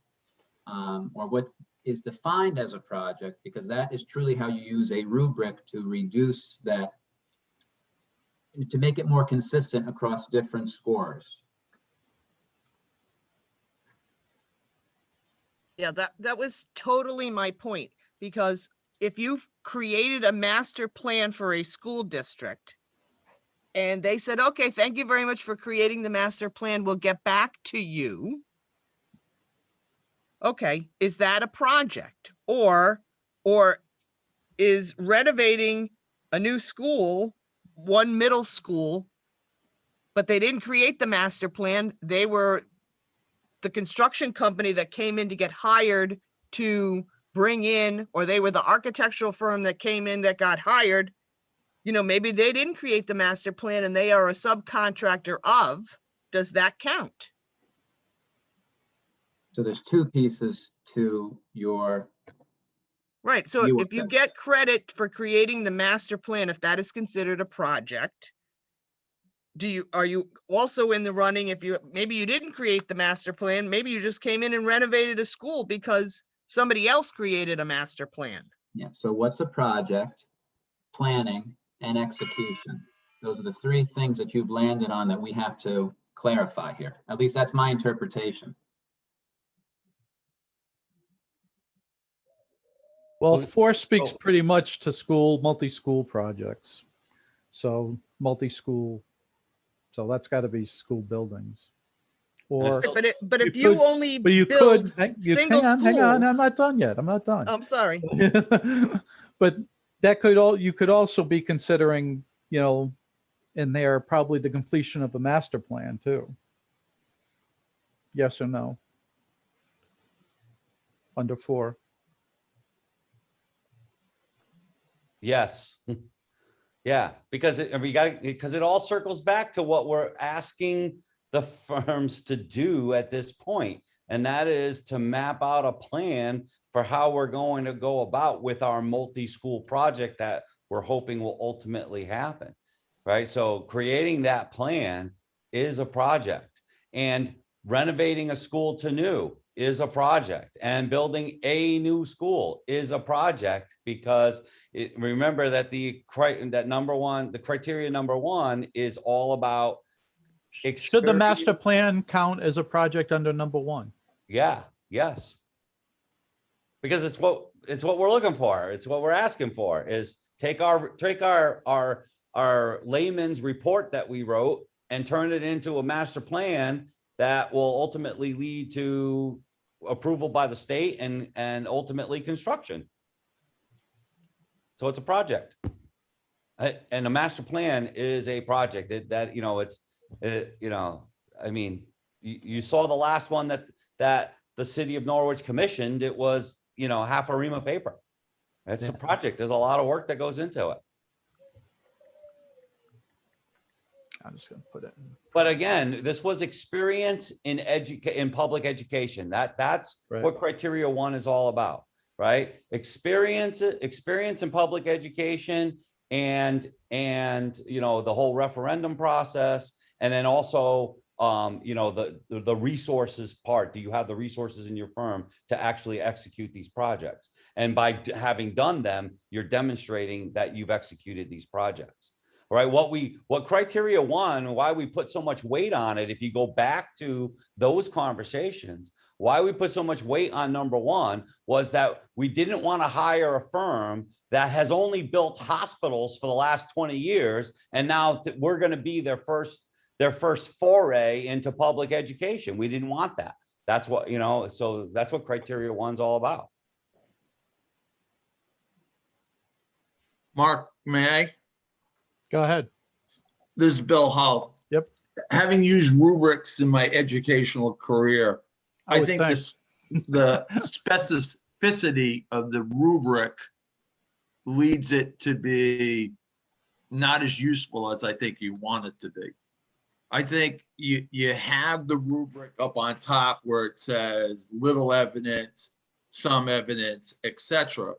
or what is defined as a project, because that is truly how you use a rubric to reduce that, to make it more consistent across different scores. Yeah, that was totally my point, because if you've created a master plan for a school district and they said, okay, thank you very much for creating the master plan, we'll get back to you. Okay, is that a project? Or is renovating a new school, one middle school, but they didn't create the master plan, they were the construction company that came in to get hired to bring in, or they were the architectural firm that came in that got hired, maybe they didn't create the master plan and they are a subcontractor of, does that count? So there's two pieces to your, Right, so You if you would- get credit for creating the master plan, if that is considered a project, are you also in the running if maybe you didn't create the master plan, maybe you just came in and renovated a school because somebody else created a master plan? yeah, so what's a project, planning, and execution? Those are the three things that you've landed on that we have to clarify here. At least that's my interpretation. Well, Well, 4 speaks oh. pretty much to multi-school projects. So multi-school, so that's got to be school buildings. Or, still- But You if you could- only but you build could, single hang on, I'm schools- not done yet. I'm not done. I'm sorry. But you could also be considering, in there, probably the completion of the master plan too. Yes or no? Under 4. Yes. Yeah, because it all circles back to what we're asking the firms to do at this point. And that is to map out a plan for how we're going to go about with our multi-school project that we're hoping will ultimately happen. Right. So creating that plan is a project. And renovating a school to new is a project, and building a new school is a project, because remember that the criteria number one is all about. Should the experience- master plan count as a project under number one? Yeah, yes. Because it's what we're looking for. It's what we're asking for, is take our layman's report that we wrote and turn it into a master plan that will ultimately lead to approval by the state and ultimately construction. So it's a project. And a master plan is a project I mean, you saw the last one that the city of Norwich commissioned. It was, half a ream of paper. It's a project. There's a lot of work that goes into it. I'm just gonna put it in. But again, this was experience in public education. That's Right. what criteria one is all about, right? Experience in public education and the whole referendum process. And then also, the resources part. Do you have the resources in your firm to actually execute these projects? And by having done them, you're demonstrating that you've executed these projects. Right? What criteria one, why we put so much weight on it, if you go back to those conversations, why we put so much weight on number one was that we didn't want to hire a firm that has only built hospitals for the last 20 years. And now we're going to be their first foray into public education. We didn't want that. That's what, so that's what criteria one's all about. Mark, may I? Go ahead. This is Bill Hull. Yep. Having used rubrics in my educational career, I I would think think. the specificity of the rubric leads it to be not as useful as I think you want it to be. I think you have the rubric up on top where it says little evidence, some evidence, etc.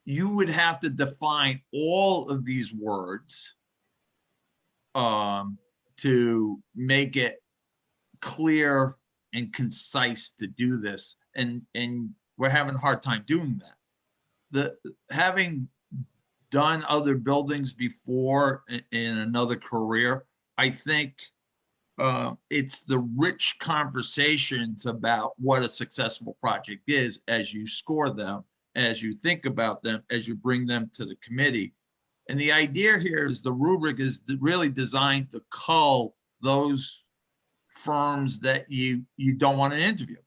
You would have to define all of these words to make it clear and concise to do this. And we're having a hard time doing that. Having done other buildings before in another career, I think it's the rich conversations about what a successful project is as you score them, as you think about them, as you bring them to the committee. And the idea here is the rubric is really designed to cull those firms that you don't want to interview.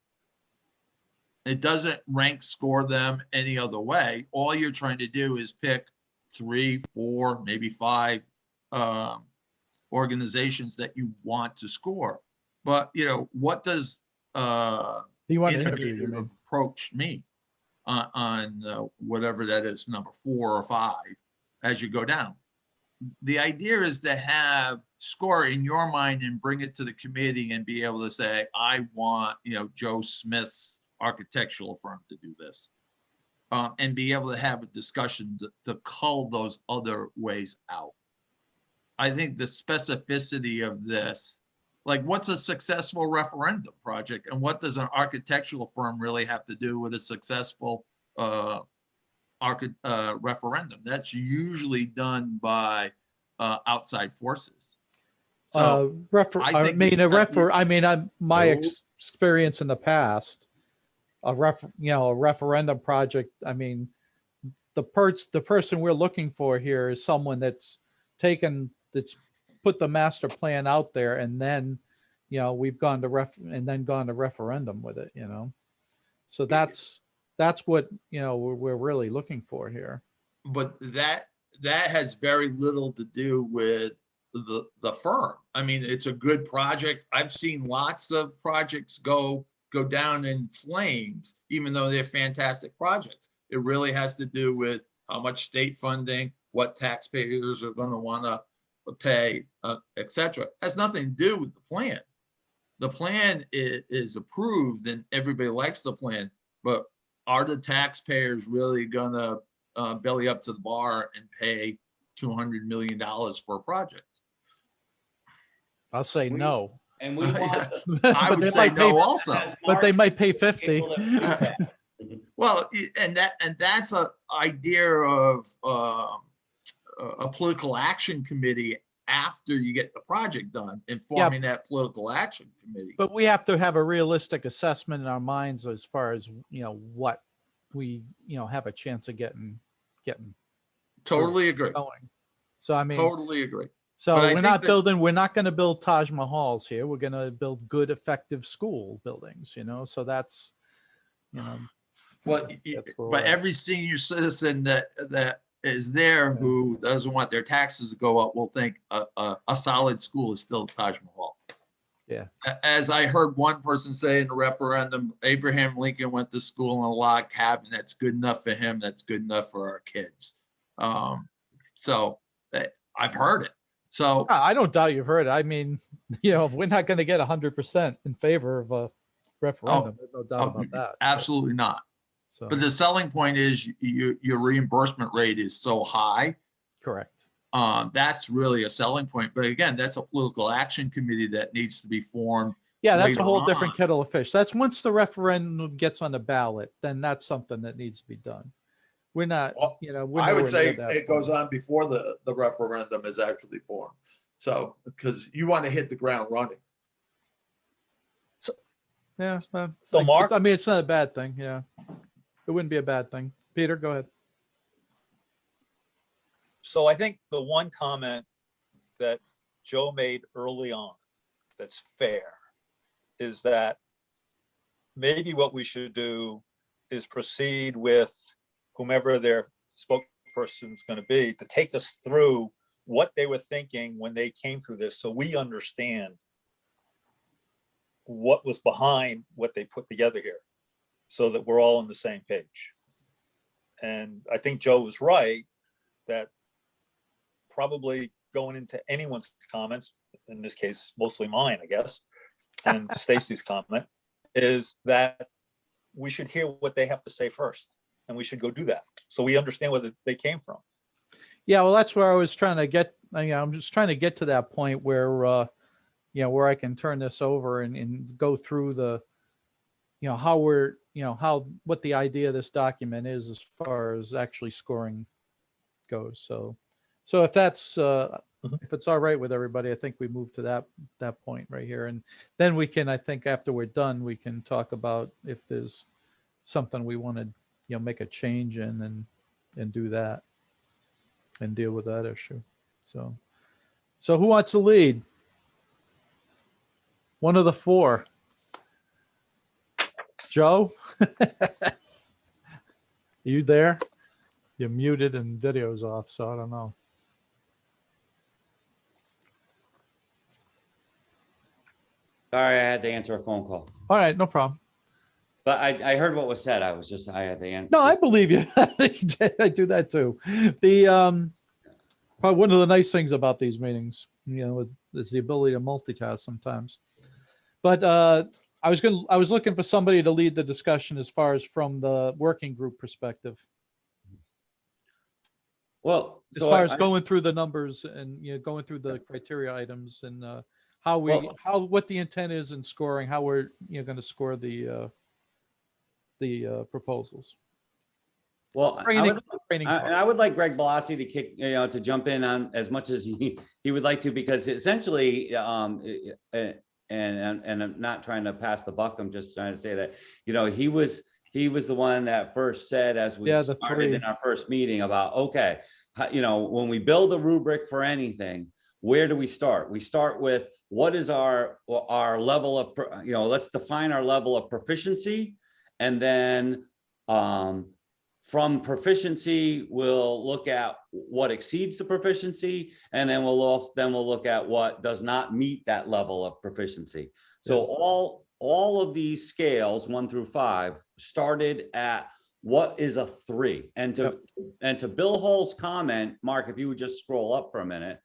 It doesn't rank score them any other way. All you're trying to do is pick 3, 4, maybe 5 organizations that you want to score. But what does You want to interview, you mean? innovative approach mean on whatever that is, number 4 or 5, as you go down? The idea is to have score in your mind and bring it to the committee and be able to say, I want Joe Smith's architectural firm to do this, and be able to have a discussion to cull those other ways out. I think the specificity of this, like what's a successful referendum project and what does an architectural firm really have to do with a successful referendum? That's usually done by outside forces. So experience in the past, a referendum project. I mean, the person we're looking for here is someone that's put the master plan out there, and then we've gone to referendum with it. So that's what we're really looking for here. But that has very little to do with the firm. I mean, it's a good project. I've seen lots of projects go down in flames, even though they're fantastic projects. It really has to do with how much state funding, what taxpayers are going to want to pay, etc. Has nothing to do with the plan. The plan is approved and everybody likes the plan, but are the taxpayers really going to belly up to the bar and pay $200 million for a project? I'll say no. And we want. I But would they say might pay, no also. but they might pay 50. Able to do that. Well, and that's a idea of a political action committee after you get the project done and forming that political action committee. But we have to have a realistic assessment in our minds as far as, what we, have a chance of getting Totally agree. going. So, I mean, Totally agree. so but I we're think not that- we're not going to build Taj Mahals here. We're going to build good, effective school buildings, so that's, Well, That's where but we're at. every senior citizen that is there who doesn't want their taxes to go up will think a solid school is still Taj Mahal. Yeah. As I heard one person say in the referendum, Abraham Lincoln went to school in a log cabin. That's good enough for him. That's good enough for our kids. So I've heard it. So I don't doubt you've heard it. I mean, we're not going to get 100% in favor of a referendum. There's no doubt about that. absolutely not. So, But the selling point is your reimbursement rate is so high. correct. That's really a selling point. But again, that's a political action committee that needs to be formed. Yeah, that's a later whole different on. kettle of fish. That's once the referendum gets on the ballot, then that's something that needs to be done. We're not, Well, we're I would nowhere say near that it goes point. on before the referendum is actually formed. So, because you want to hit the ground running. Yeah, it's not, So, Mark- I mean, it's not a bad thing. Yeah, it wouldn't be a bad thing. Peter, go ahead. So I think the one comment that Joe made early on that's fair is that maybe what we should do is proceed with whomever their spokesperson is going to be to take us through what they were thinking when they came through this, so we understand what was behind what they put together here, so that we're all on the same page. And I think Joe was right that probably going into anyone's comments, in this case, mostly mine, I guess, and Stacy's comment, is that we should hear what they have to say first, and we should go do that, so we understand where they came from. Yeah, well, that's where I was trying to get. I'm just trying to get to that point where, where I can turn this over and go through the, how we're, what the idea of this document is as far as actually scoring goes. So if that's, if it's all right with everybody, I think we move to that point right here. And then we can, I think after we're done, we can talk about if there's something we want to, make a change in and do that and deal with that issue. So who wants to lead? One of the four. Joe? You there? You're muted and video's off, so I don't know. Sorry, I had to answer a phone call, All right, no problem. but I heard what was said. I had to answer. No, I believe you. I do that too. The probably one of the nice things about these meetings, is the ability to multitask sometimes. But I was looking for somebody to lead the discussion as far as from the working group perspective, Well, as so far as I- going through the numbers and going through the criteria items and Well- what the intent is in scoring, how we're going to score the proposals. well, I Training, would, training I, part. I would like Greg Blassi to kick, to jump in on as much as he would like to, because essentially, and I'm not trying to pass the buck. I'm just trying to say that, he was the one that first said, as we Yeah, the started in three. our first meeting about, okay, when we build a rubric for anything, where do we start? We start with what is our level of, let's define our level of proficiency. And then from proficiency, we'll look at what exceeds the proficiency. And then we'll look at what does not meet that level of proficiency. So all of these scales, 1 through 5, started at what is a 3. And to Bill Hull's comment, Mark, if you would just scroll up for a minute,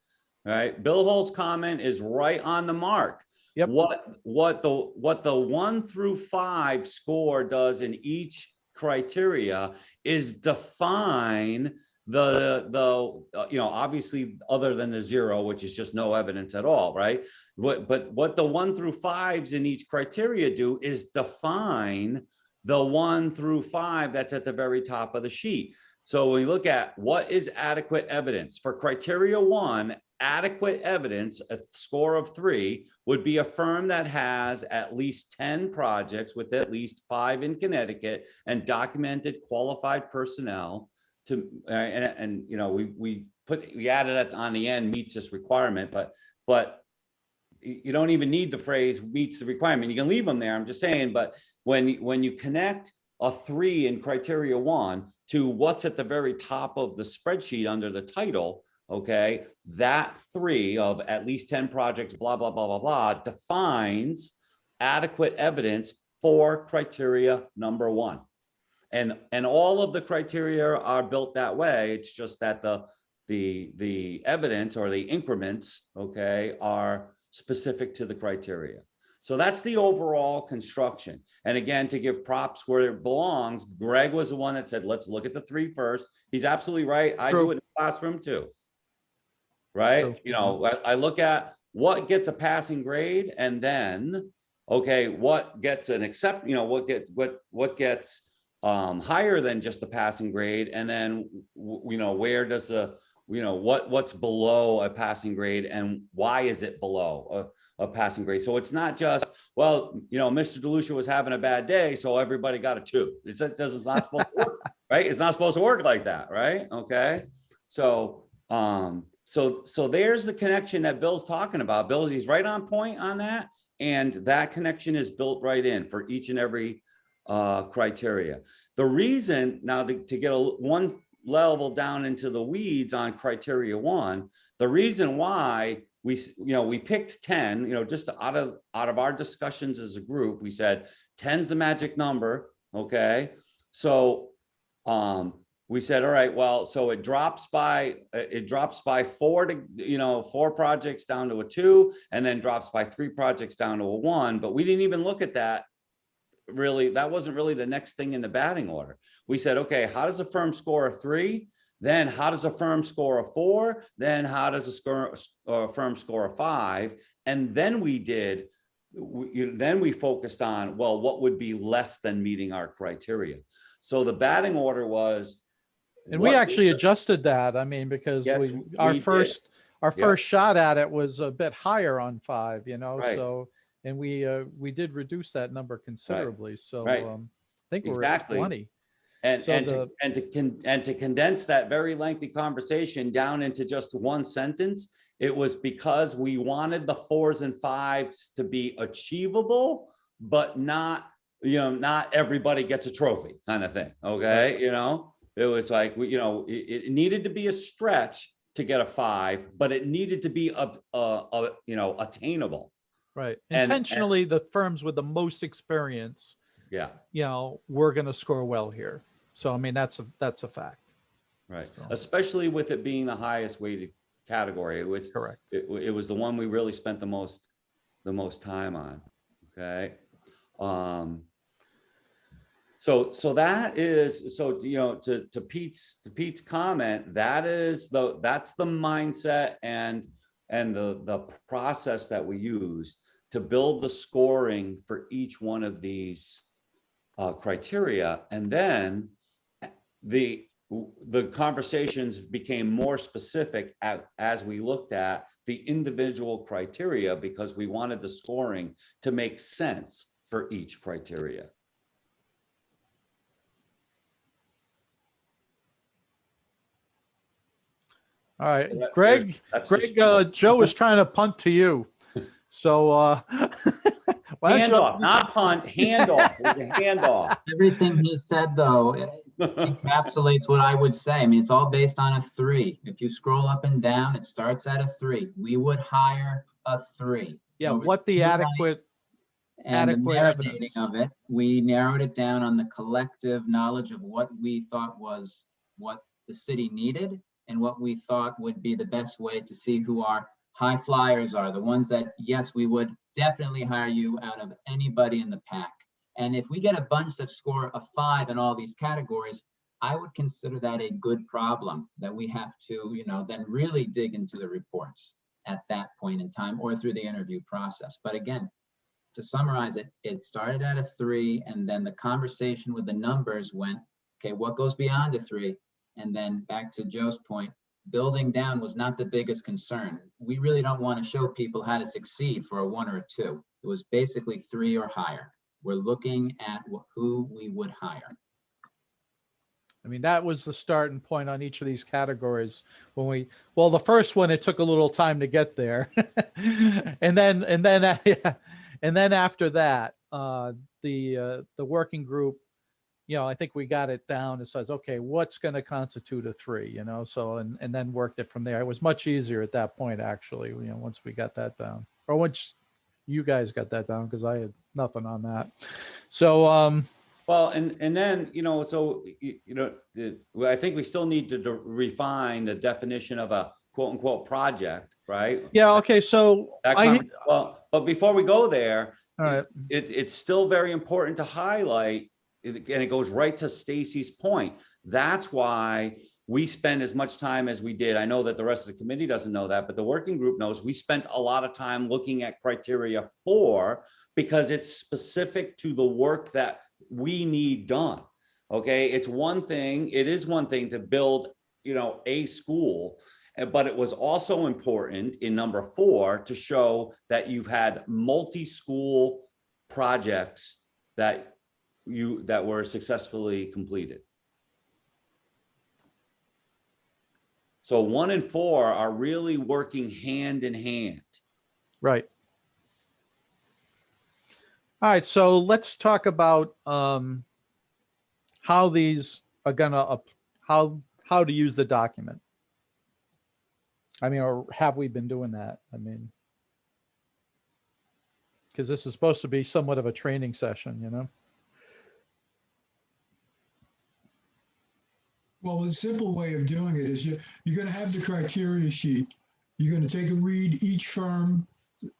right? Bill Hull's comment is right on the mark. Yep. What the 1 through 5 score does in each criteria is define obviously other than the 0, which is just no evidence at all, right? But what the 1 through 5s in each criteria do is define the 1 through 5 that's at the very top of the sheet. So when we look at what is adequate evidence for criteria 1, adequate evidence, a score of 3, would be a firm that has at least 10 projects with at least 5 in Connecticut and documented qualified personnel to, we added it on the end, meets this requirement, but you don't even need the phrase meets the requirement. You can leave them there. I'm just saying, but when you connect a 3 in criteria 1 to what's at the very top of the spreadsheet under the title, okay, that 3 of at least 10 projects, blah, blah, blah, blah, blah, defines adequate evidence for criteria number 1. And all of the criteria are built that way. It's just that the evidence or the increments, okay, are specific to the criteria. So that's the overall construction. And again, to give props where it belongs, Greg was the one that said, let's look at the 3 first. He's absolutely right. I do it in the classroom too. Right? True. I look at what gets a passing grade, and then, okay, what gets an what gets higher than just the passing grade, and then where does what's below a passing grade and why is it below a passing grade? So it's not just, well, Mr. DeLucia was having a bad day, so everybody got a 2. It's not supposed to work, right? It's not supposed to work like that, right? Okay. So so there's the connection that Bill's talking about. Bill, he's right on point on that. And that connection is built right in for each and every criteria. The reason now to get one level down into the weeds on criteria 1, the reason why we picked 10, just out of our discussions as a group, we said 10's the magic number. Okay. So we said, all right, well, so it drops by 4 to 4 projects down to a 2, and then drops by 3 projects down to a 1. But we didn't even look at that. Really, that wasn't really the next thing in the batting order. We said, okay, how does a firm score a 3? Then how does a firm score a 4? Then how does a firm score a 5? And then we focused on, well, what would be less than meeting our criteria? So the batting order was, And we actually adjusted that. I mean, because Yes, our we first Yeah. shot at it was a bit higher on 5, Right. so, and we did reduce that number considerably. So Right. I think we're Exactly. at 20. And So to condense that very lengthy conversation down into just one sentence, it was because we wanted the 4s and 5s to be achievable, but not everybody gets a trophy kind of thing. Okay, it was like it needed to be a stretch to get a 5, but it needed to be attainable. Right. And- Intentionally, the firms with the most experience, Yeah. we're going to score well here. So, I mean, that's a fact. Right, So- especially with it being the highest weighted category. It was Correct. it was the one we really spent the most time on. Okay. So that is, to Pete's comment, that's the mindset and the process that we use to build the scoring for each one of these criteria. And then the conversations became more specific as we looked at the individual criteria, because we wanted the scoring to make sense for each criteria. All right, So Greg, that's just- Joe is trying to punt to you. So, why don't Hand you- off, not punt, handoff. It was a handoff. Everything he said, though, encapsulates what I would say. I mean, it's all based on a 3. If you scroll up and down, it starts at a 3. We would hire a 3. Yeah, Over what the 2 nights. adequate, And the adequate marinating evidence. of it, we narrowed it down on the collective knowledge of what we thought was what the city needed and what we thought would be the best way to see who our high flyers are, the ones that, yes, we would definitely hire you out of anybody in the pack. And if we get a bunch that score a 5 in all these categories, I would consider that a good problem that we have to, then really dig into the reports at that point in time or through the interview process. But again, to summarize it, it started at a 3, and then the conversation with the numbers went, okay, what goes beyond a 3? And then back to Joe's point, building down was not the biggest concern. We really don't want to show people how to succeed for a 1 or a 2. It was basically 3 or higher. We're looking at who we would hire. I mean, that was the starting point on each of these categories when well, the first one, it took a little time to get there. and then after that, the working group, I think we got it down. It says, okay, what's going to constitute a 3, so, and then worked it from there. It was much easier at that point, actually, once we got that down, or once you guys got that down, because I had nothing on that. So, Well, and then, so, I think we still need to refine the definition of a quote unquote project, right? yeah, okay. So Well, but before we go there, all right. it's still very important to highlight, and it goes right to Stacy's point. That's why we spend as much time as we did. I know that the rest of the committee doesn't know that, but the working group knows we spent a lot of time looking at criteria 4 because it's specific to the work that we need done. Okay, it is one thing to build, a school, but it was also important in number 4 to show that you've had multi-school projects that were successfully completed. So 1 and 4 are really working hand in hand. Right. All right, so let's talk about how these are gonna how to use the document. I mean, or have we been doing that? I mean, because this is supposed to be somewhat of a training session, Well, the simple way of doing it is you're going to have the criteria sheet. You're going to take a read each firm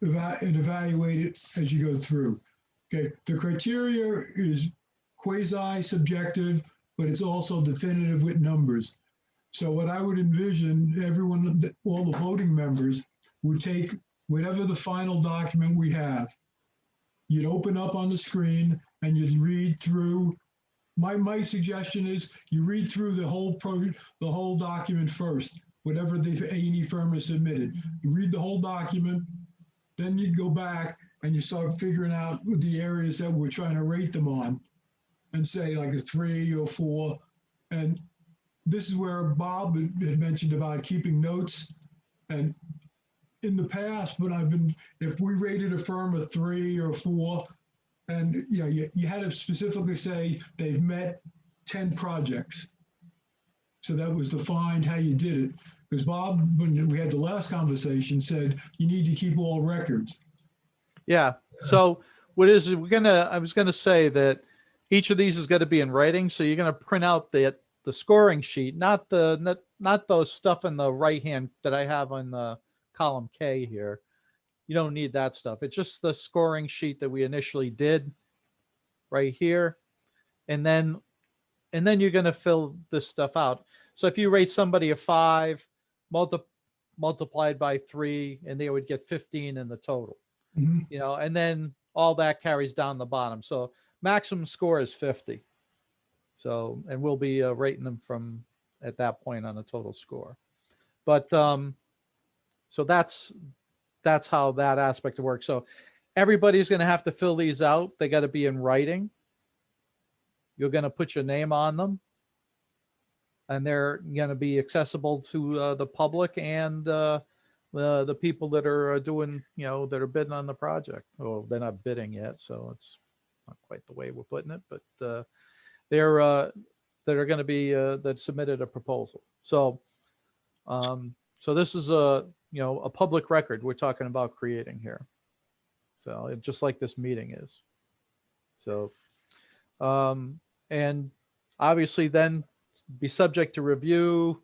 and evaluate it as you go through. Okay, the criteria is quasi-subjective, but it's also definitive with numbers. So what I would envision, all the voting members would take whatever the final document we have. You'd open up on the screen and you'd read through. My suggestion is you read through the whole document first, whatever the A&E firm has submitted. You read the whole document, then you go back and you start figuring out the areas that we're trying to rate them on and say like a 3 or 4. And this is where Bob had mentioned about keeping notes. And in the past, if we rated a firm a 3 or 4, and you had to specifically say they've met 10 projects. So that was defined how you did it. Because Bob, when we had the last conversation, said you need to keep all records. Yeah. So I was gonna say that each of these is going to be in writing. So you're going to print out the scoring sheet, not those stuff in the right hand that I have on the column K here. You don't need that stuff. It's just the scoring sheet that we initially did right here. And then you're going to fill this stuff out. So if you rate somebody a 5, multiplied by 3, and they would get 15 in the total, and then all that carries down the bottom. So maximum score is 50. So, and we'll be rating them from at that point on the total score. But so that's how that aspect works. So everybody's going to have to fill these out. They got to be in writing. You're going to put your name on them, and they're going to be accessible to the public and the people that are doing, that are bidding on the project. Well, they're not bidding yet, so it's not quite the way we're putting it, but they're that are going to be that submitted a proposal. So, so this is a public record we're talking about creating here. So just like this meeting is. So, and obviously then be subject to review.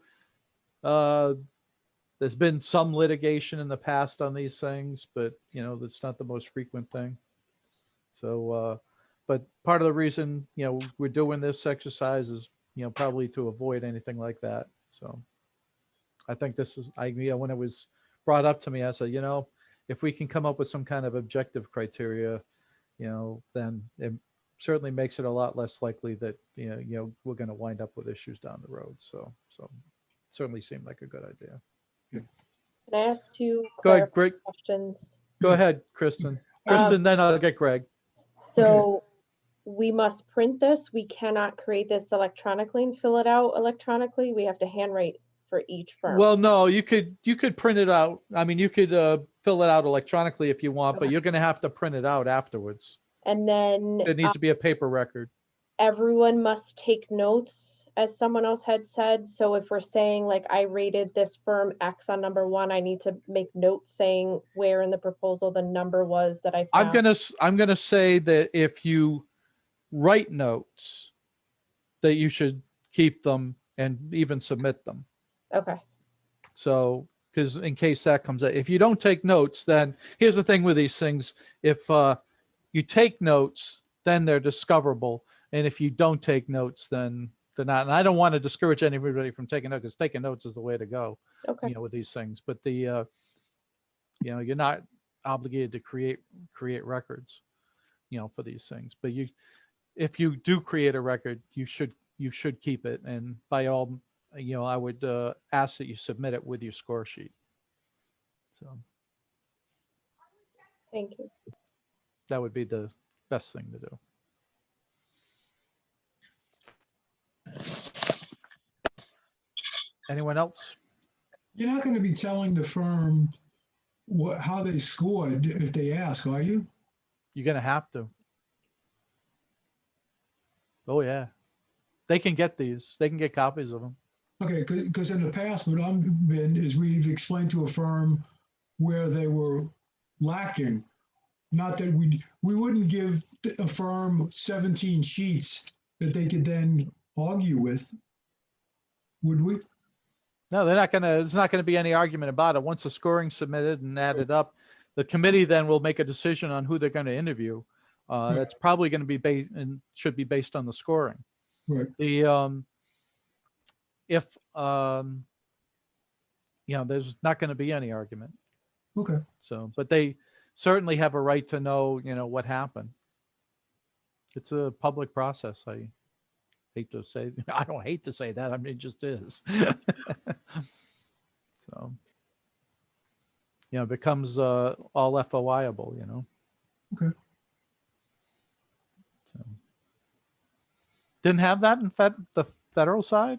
There's been some litigation in the past on these things, but that's not the most frequent thing. So, but part of the reason, we're doing this exercise is probably to avoid anything like that. So I think this is, when it was brought up to me, I said, if we can come up with some kind of objective criteria, then it certainly makes it a lot less likely that, we're going to wind up with issues down the road. So certainly seemed like a good idea. Can I ask two Go ahead, Greg. questions? Go ahead, Kristen. Kristen, then I'll get Greg. So we must print this. We cannot create this electronically and fill it out electronically. We have to handwrite for each firm. Well, no, you could print it out. I mean, you could fill it out electronically if you want, but Okay. you're going to have to print it out afterwards. And then It needs to be a paper record. everyone must take notes, as someone else had said. So if we're saying like, I rated this firm X on number 1, I need to make notes saying where in the proposal the number was that I found. I'm gonna say that if you write notes, that you should keep them and even submit them. Okay. So, because in case that comes up, if you don't take notes, then here's the thing with these things. If you take notes, then they're discoverable. And if you don't take notes, then they're not. And I don't want to discourage anybody from taking notes, because taking notes is the way to go, Okay. with these things. But you're not obligated to create records, for these things. But if you do create a record, you should keep it. And by all, I would ask that you submit it with your score sheet. So Thank you. that would be the best thing to do. Anyone else? You're not going to be telling the firm how they scored if they ask, are you? You're going to have to. Oh, yeah. They can get these. They can get copies of them. Okay, because in the past, what I've been is we've explained to a firm where they were lacking. Not that we wouldn't give a firm 17 sheets that they could then argue with, would we? No, there's not gonna be any argument about it. Once the scoring's submitted and added up, the committee then will make a decision on who they're gonna interview. That's probably gonna be based and should be based on the scoring. Right. If there's not gonna be any argument. Okay. So, but they certainly have a right to know, what happened. It's a public process. I hate to say, I don't hate to say that. I mean, it just is. So, it becomes all FOIable, Okay. So, didn't have that in the federal side.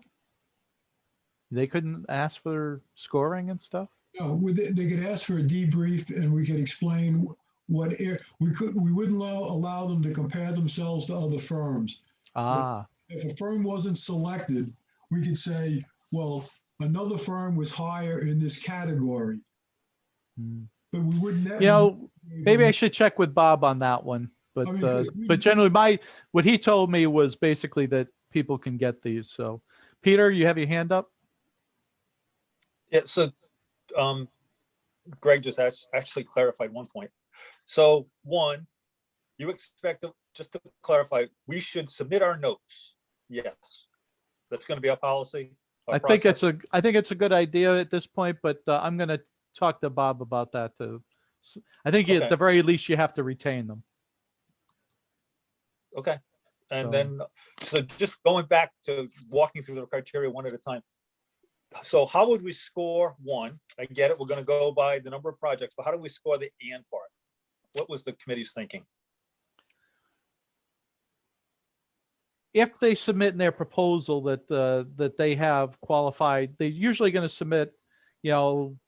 They couldn't ask for scoring and stuff. No, they could ask for a debrief and we could explain we wouldn't allow them to compare themselves to other firms. Ah, If a firm wasn't selected, we could say, well, another firm was higher in this category. Hmm. But we wouldn't. maybe I should check with Bob on that one. But I mean, 'cause but generally, what he told me was basically that people can get these. So, Peter, you have your hand up. Yeah, so Greg just actually clarified one point. So one, you expect, just to clarify, we should submit our notes. Yes. That's going to be our policy. our I think it's process? I think it's a good idea at this point, but I'm going to talk to Bob about that too. I think Okay. at the very least you have to retain them. Okay. And So- then, so just going back to walking through the criteria one at a time. So how would we score one? I get it. We're going to go by the number of projects, but how do we score the and part? What was the committee's thinking? If they submit in their proposal that they have qualified, they're usually going to submit,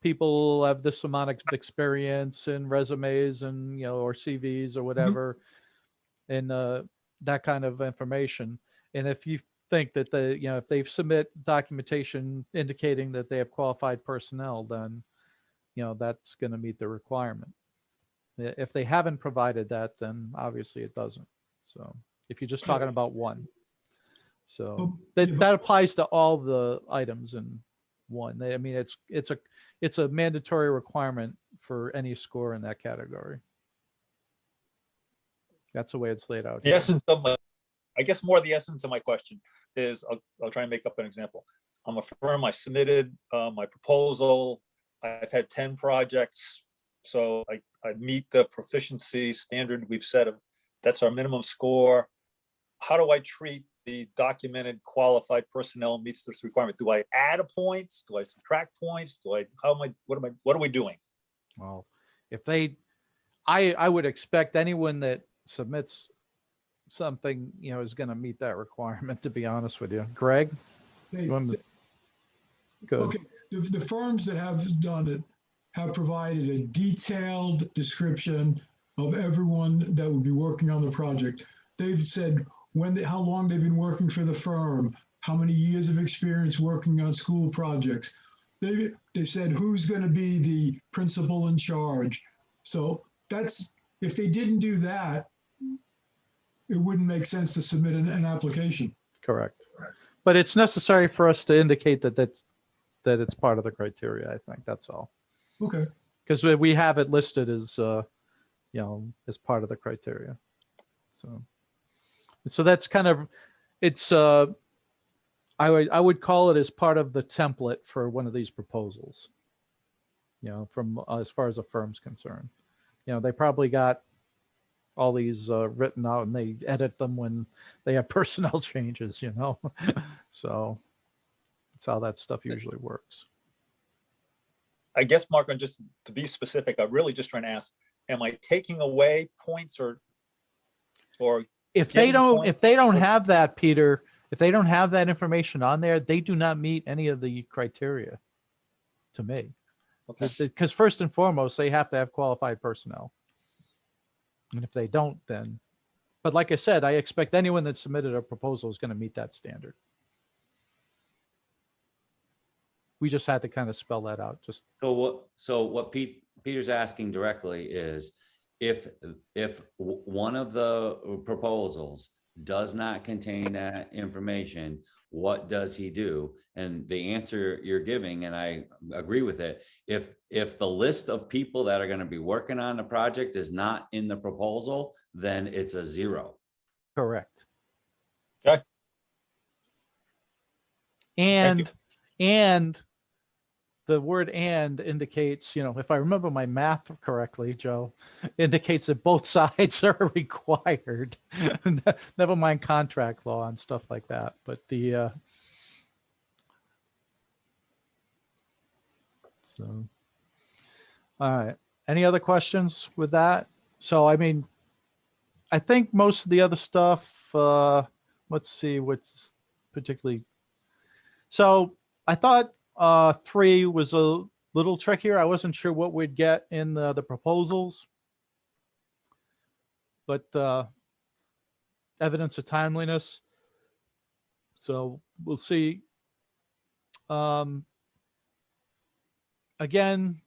people have this amount of experience and resumes and, or CVs or whatever, and that kind of information. And if you think that if they submit documentation indicating that they have qualified personnel, then, that's going to meet the requirement. If they haven't provided that, then obviously it doesn't. So if you're just talking about one. So that applies to all the items in one. I mean, it's a mandatory requirement for any score in that category. That's the way it's laid out. The here. essence of my I guess more the essence of my question is, I'll try and make up an example. I'm a firm, I submitted my proposal. I've had 10 projects. So I meet the proficiency standard we've set of, that's our minimum score. How do I treat the documented qualified personnel meets this requirement? Do I add a points? Do I subtract points? What are we doing? Well, if they, I would expect anyone that submits something, is going to meet that requirement, to be honest with you. Greg? They- You want to- Good. Okay, the firms that have done it have provided a detailed description of everyone that would be working on the project. They've said how long they've been working for the firm, how many years of experience working on school projects. They said who's going to be the principal in charge. So if they didn't do that, it wouldn't make sense to submit an application. Correct. But it's necessary for us to indicate that it's part of the criteria, I think, that's all. Okay. Because we have it listed as, as part of the criteria. So that's kind of, it's, I would call it as part of the template for one of these proposals. From as far as a firm's concerned, they probably got all these written out and they edit them when they have personnel changes, so that's how that stuff usually works. I guess, Mark, and just to be specific, I'm really just trying to ask, am I taking away points or if they getting don't points? have that, Peter, if they don't have that information on there, they do not meet any of the criteria to me. Okay. Because first and foremost, they have to have qualified personnel. And if they don't, then, but like I said, I expect anyone that submitted a proposal is going to meet that standard. We just had to kind of spell that out. So what Peter's asking directly is, if one of the proposals does not contain that information, what does he do? And the answer you're giving, and I agree with it, if the list of people that are going to be working on the project is not in the proposal, then it's a 0. Correct. Okay. And the word "and" indicates, if I remember my math correctly, Joe, indicates that both sides are required. Never mind contract law and stuff like that. But so, all right. Any other questions with that? So, I mean, I think most of the other stuff, let's see what's particularly. So I thought 3 was a little trickier. I wasn't sure what we'd get in the proposals, but evidence of timeliness. So we'll see. Again,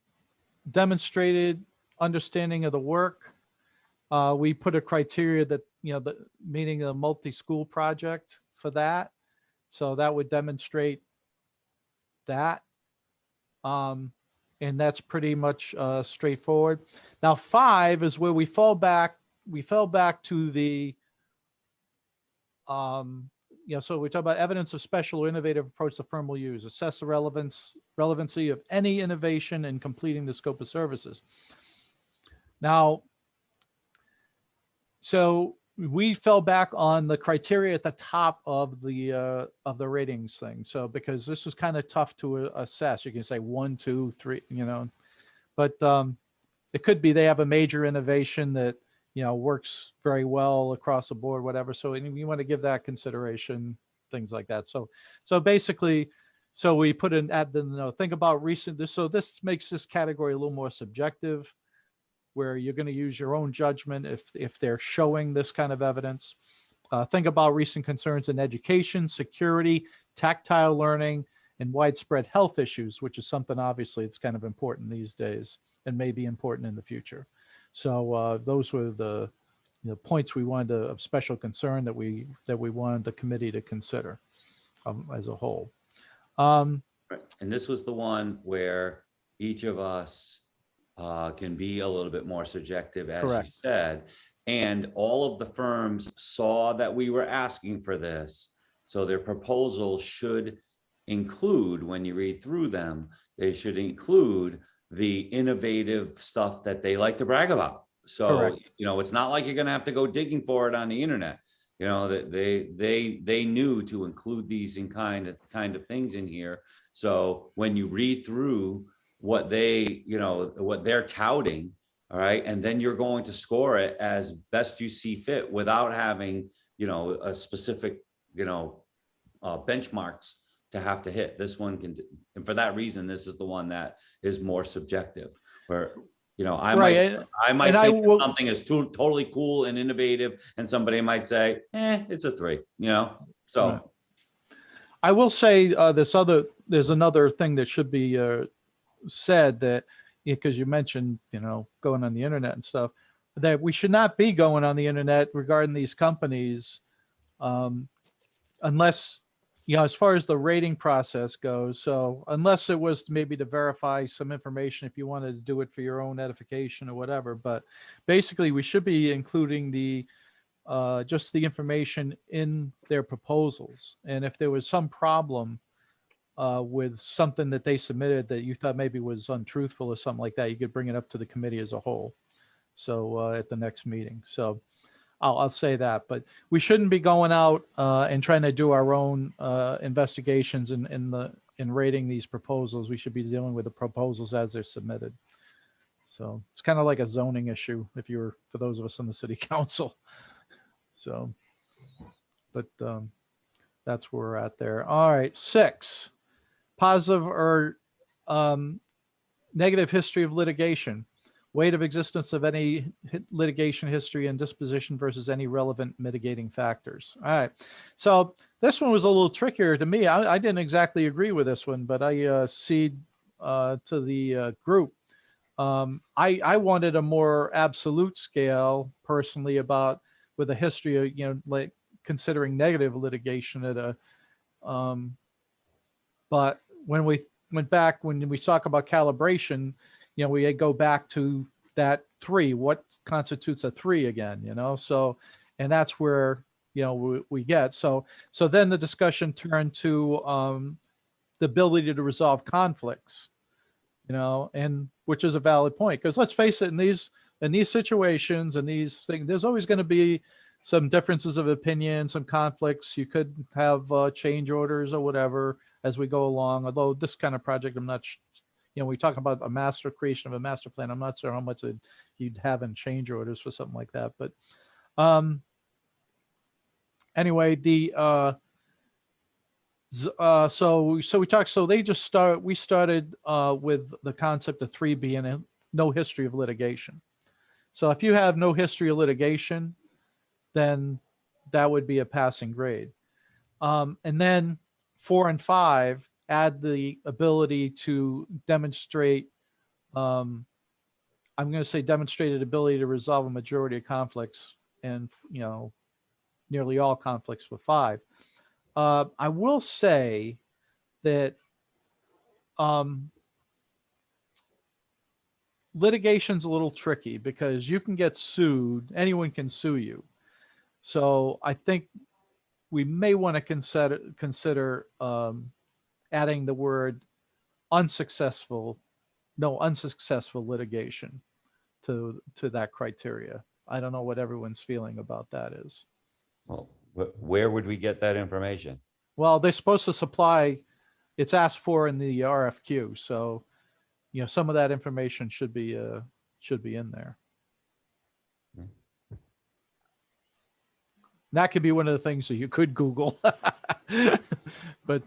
demonstrated understanding of the work. We put a criteria that, meaning a multi-school project for that. So that would demonstrate that. And that's pretty much straightforward. Now 5 is where we fell back to the, so we talk about evidence of special or innovative approach the firm will use, assess the relevancy of any innovation in completing the scope of services. Now, so we fell back on the criteria at the top of the ratings thing. So because this was kind of tough to assess, you can say 1, 2, 3, but it could be they have a major innovation that works very well across the board, whatever. So you want to give that consideration, things like that. So basically, so we put in think about recent. So this makes this category a little more subjective, where you're going to use your own judgment if they're showing this kind of evidence. Think about recent concerns in education, security, tactile learning, and widespread health issues, which is something obviously it's kind of important these days and may be important in the future. So those were the points we wanted of special concern that we wanted the committee to consider as a whole. And this was the one where each of us can be a little bit more subjective, as Correct. you said, And all of the firms saw that we were asking for this. So their proposal should include, when you read through them, they should include the innovative stuff that they like to brag about. So, Correct. you know, it's not like you're gonna have to go digging for it on the internet. You know, that they knew to include these in kind of things in here. So when you read through what they, you know, what they're touting, all right, and then you're going to score it as best you see fit without having, you know, a specific, you know, benchmarks to have to hit. This one can, and for that reason, this is the one that is more subjective, where, you know, I Right, might and I think will- something is totally cool and innovative, and somebody might say, it's a 3, you know, so. Right. I will say there's another thing that should be said, that because you mentioned, you know, going on the internet and stuff, that we should not be going on the internet regarding these companies unless, you know, as far as the rating process goes. So unless it was maybe to verify some information, if you wanted to do it for your own edification or whatever, but basically we should be including the just the information in their proposals. And if there was some problem with something that they submitted that you thought maybe was untruthful or something like that, you could bring it up to the committee as a whole. So at the next meeting. So I'll say that, but we shouldn't be going out and trying to do our own investigations in rating these proposals. We should be dealing with the proposals as they're submitted. So it's kind of like a zoning issue if you're, for those of us on the city council. So, but that's where we're at there. All right, 6, positive or negative history of litigation. Weight of existence of any litigation history and disposition versus any relevant mitigating factors. All right. So this one was a little trickier to me. I didn't exactly agree with this one, but I cede to the group. I wanted a more absolute scale personally about with a history of, you know, like considering negative litigation at a, but when we went back, when we talk about calibration, you know, we go back to that 3, what constitutes a 3 again, you know? So, and that's where, you know, we get, so then the discussion turned to the ability to resolve conflicts, you know, and which is a valid point, because let's face it, in these situations and these things, there's always going to be some differences of opinion, some conflicts. You could have change orders or whatever as we go along, although this kind of project, I'm not you know, we talk about a master creation of a master plan. I'm not sure how much you'd have in change orders for something like that. But anyway, so we talked. So they just we started with the concept of 3 being no history of litigation. So if you have no history of litigation, then that would be a passing grade. And then 4 and 5. Add the ability to demonstrate, I'm going to say demonstrated ability to resolve a majority of conflicts, and, you know, nearly all conflicts with 5. I will say that litigation's a little tricky because you can get sued, anyone can sue you. So I think we may want to consider adding the word unsuccessful litigation to that criteria. I don't know what everyone's feeling about that is. Well, where would we get that information? Well, they're supposed to supply, it's asked for in the RFQ. So, you know, some of that information should be in there. That could be one of the things that you could Google, but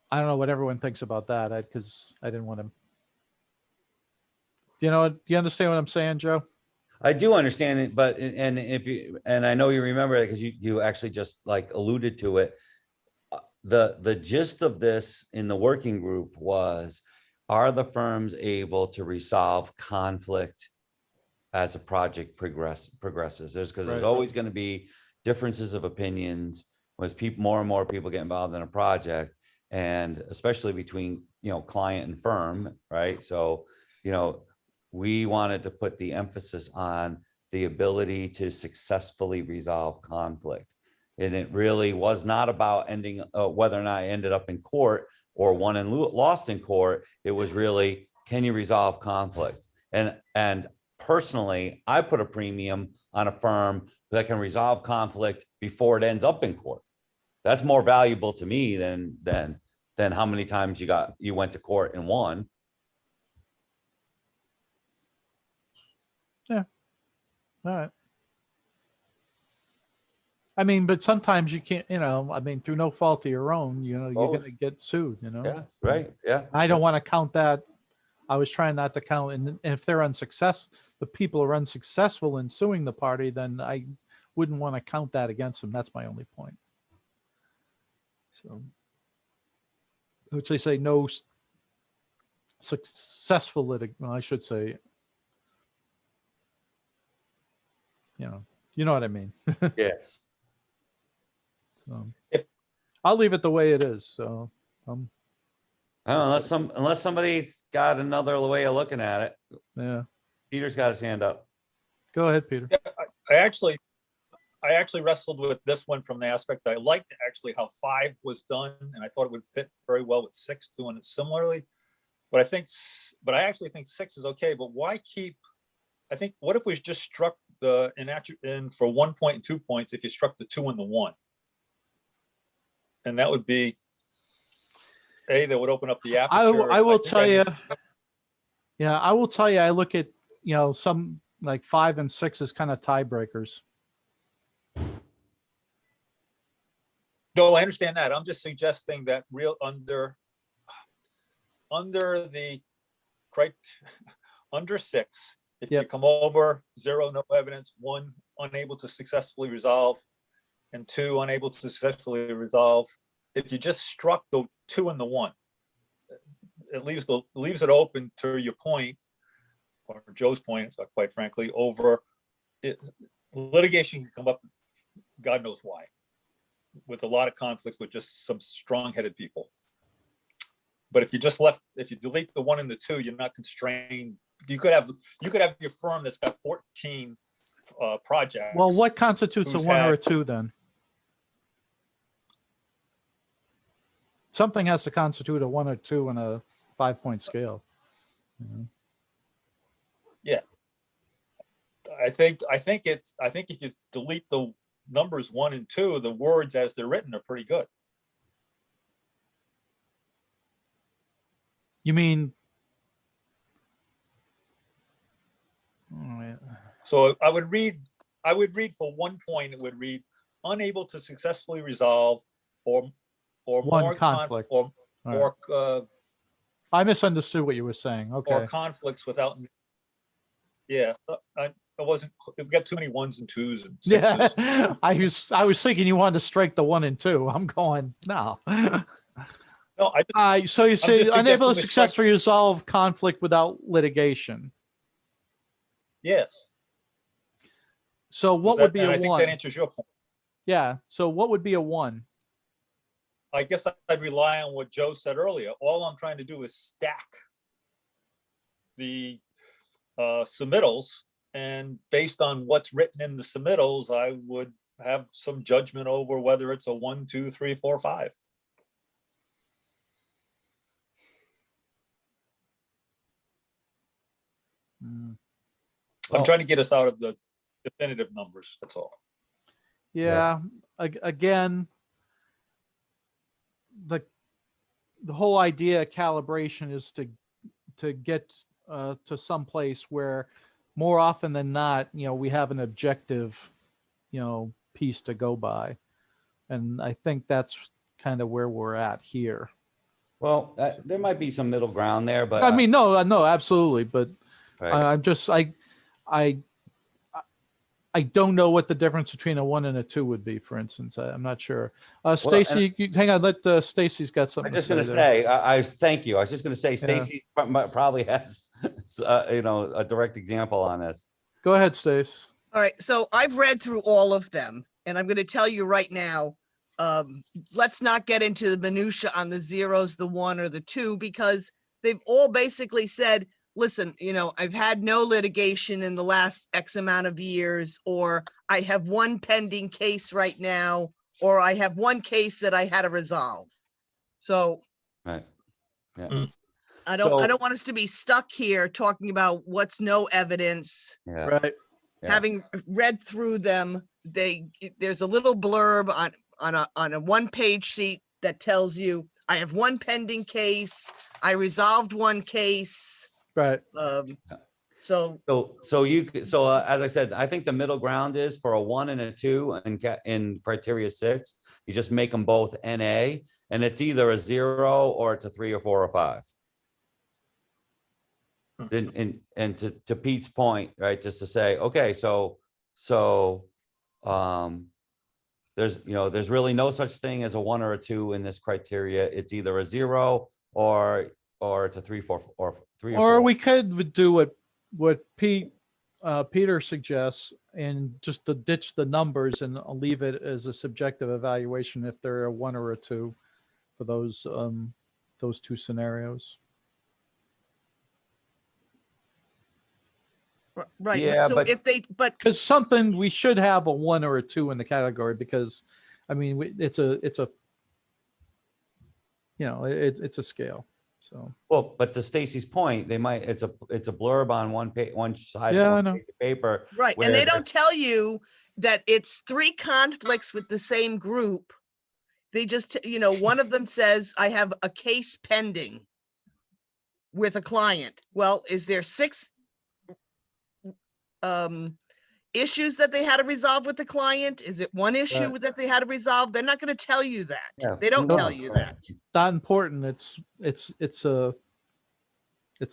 I don't know what everyone thinks about that, because I didn't want to. Do you understand what I'm saying, Joe? I do understand it, but and I know you remember it because you actually just like alluded to it. The gist of this in the working group was, are the firms able to resolve conflict as a project progresses? There's always going to be differences of opinions as more and more people get involved in a project, and especially between, you know, client and firm, right? So, you know, we wanted to put the emphasis on the ability to successfully resolve conflict. And it really was not about ending, whether or not I ended up in court or won and lost in court. It was really, can you resolve conflict? And personally, I put a premium on a firm that can resolve conflict before it ends up in court. That's more valuable to me than how many times you went to court and won. All right. I mean, but sometimes you can't, I mean, through no fault of your own, you're Oh. going to get sued, Yeah, right. Yeah. I don't want to count that. I was trying not to count. And if they're unsuccessful, the people are unsuccessful in suing the party, then I wouldn't want to count that against them. That's my only point. So, which they say no successful well, I should say, you know what I mean? Yes. So If- I'll leave it the way it is. So, I don't know, unless somebody's got another way of looking at it. yeah, Peter's got his hand up. go ahead, Peter. I actually wrestled with this one from the aspect I liked actually how 5 was done, and I thought it would fit very well with 6 doing it similarly. But I actually think 6 is okay. But why keep? I think what if we just struck the in for 1 point and 2 points if you struck the 2 and the 1, and that would be that would open up the aperture. I will think tell you. Yeah, I will tell you. I look at some like 5 and 6 as kind of tiebreakers. No, I understand that. I'm just suggesting that under 6, if you Yep. come over 0, no evidence, 1, unable to successfully resolve, and 2, unable to successfully resolve. If you just struck the 2 and the 1, it leaves it open to your point, or Joe's point, quite frankly, over it. Litigation can come up, God knows why, with a lot of conflicts with just some strong-headed people. But if you delete the 1 and the 2, you're not constrained. You could have your firm that's got 14 projects. Well, what constitutes a who's 1 or a had- 2 then? Something has to constitute a 1 or 2 in a 5-point scale. I think if you delete the numbers 1 and 2, the words as they're written are pretty good. You mean? All right. So I would read for 1 point, it would read unable to successfully resolve or One more conflict. or I misunderstood what you were saying. Okay. or conflicts without. Yeah, I wasn't. We've got too many 1s and 2s and 6s. Yeah, I was thinking you wanted to strike the 1 and 2. I'm going no. No, So you say just unable to suggesting we strike- successfully resolve conflict without litigation. yes. So what Does would be and a I think 1? that answers your point. Yeah. So what would be a 1? I guess I'd rely on what Joe said earlier. All I'm trying to do is stack the submittals, and based on what's written in the submittals, I would have some judgment over whether it's a 1, 2, 3, 4, 5. I'm trying to get us out of the definitive numbers. That's all. Yeah. Again, the whole idea of calibration is to get to some place where more often than not, we have an objective, piece to go by. And I think that's kind of where we're at here. Well, there might be some middle ground there, but I mean, no, absolutely. But right. I'm just, I don't know what the difference between a 1 and a 2 would be, for instance. I'm not sure. Stacy, hang on. Let Stacy's got something. I'm just to going to say there. say, thank you. I was just going to say, Stacy probably has, a direct example on this. Go ahead, Stace. All right, so I've read through all of them, and I'm going to tell you right now, let's not get into the minutia on the 0s, the 1 or the 2, because they've all basically said, listen, I've had no litigation in the last X amount of years, or I have one pending case right now, or I have one case that I had to resolve. So Right. Yeah. Mm. I So- don't want us to be stuck here talking about what's no evidence. Yeah. Right. Yeah. Having read through them, there's a little blurb on a one-page sheet that tells you, I have one pending case, I resolved one case. Right. So As I said, I think the middle ground is for a 1 and a 2 in criteria 6, you just make them both NA, and it's either a 0 or it's a 3 or 4 or 5. Then, and to Pete's point, right, just to say, okay, so there's really no such thing as a 1 or a 2 in this criteria. It's either a 0 or it's a 3, 4, or 3 or 4. Or we could do what Peter suggests and just to ditch the numbers and leave it as a subjective evaluation if they're a 1 or a 2 for those 2 scenarios. right, Yeah, so but- if they, but Because we should have a 1 or a 2 in the category because, I mean, it's a it's a scale. So Well, but to Stacy's point, it's a blurb on one page, one side Yeah, I of know. one page of paper. right, where and they they're- don't tell you that it's 3 conflicts with the same group. They just, one of them says, I have a case pending with a client. Well, is there 6 issues that they had to resolve with the client? Is it 1 issue Right. that they had to resolve? They're not going to tell you that. Yeah. They don't No. tell you that. not important. It's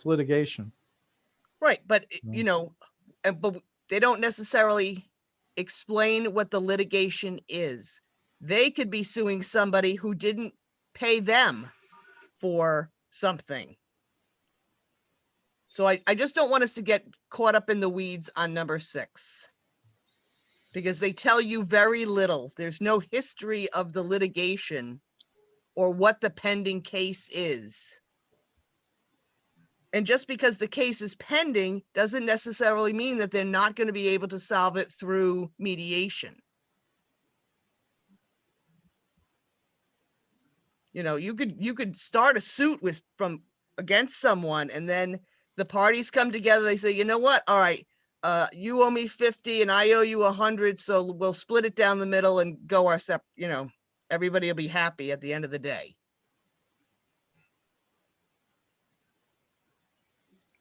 litigation. Right, but Mm. but they don't necessarily explain what the litigation is. They could be suing somebody who didn't pay them for something. So I just don't want us to get caught up in the weeds on number 6. Because they tell you very little. There's no history of the litigation or what the pending case is. And just because the case is pending doesn't necessarily mean that they're not going to be able to solve it through mediation. You could start a suit against someone, and then the parties come together. They say, you know what? All right, you owe me 50 and I owe you 100. So we'll split it down the middle and go our separate, everybody will be happy at the end of the day.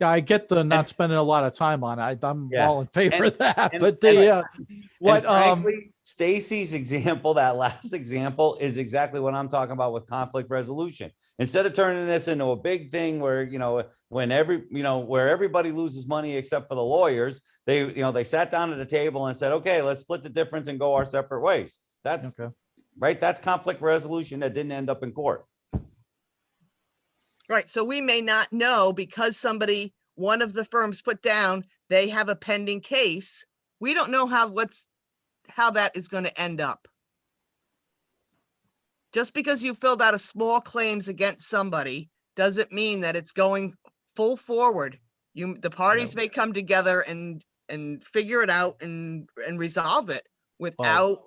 Yeah, I get the not spending a lot of time on it. I'm Yeah. all in favor of that. and- But and what And frankly, Stacy's example, that last example, is exactly what I'm talking about with conflict resolution. Instead of turning this into a big thing where, where everybody loses money except for the lawyers, they sat down at the table and said, okay, let's split the difference and go our separate ways. That's okay. right. That's conflict resolution that didn't end up in court. Right. So we may not know because one of the firms put down, they have a pending case. We don't know how that is going to end up. Just because you filled out a small claims against somebody doesn't mean that it's going full forward. The parties may come together and figure it out and resolve it without.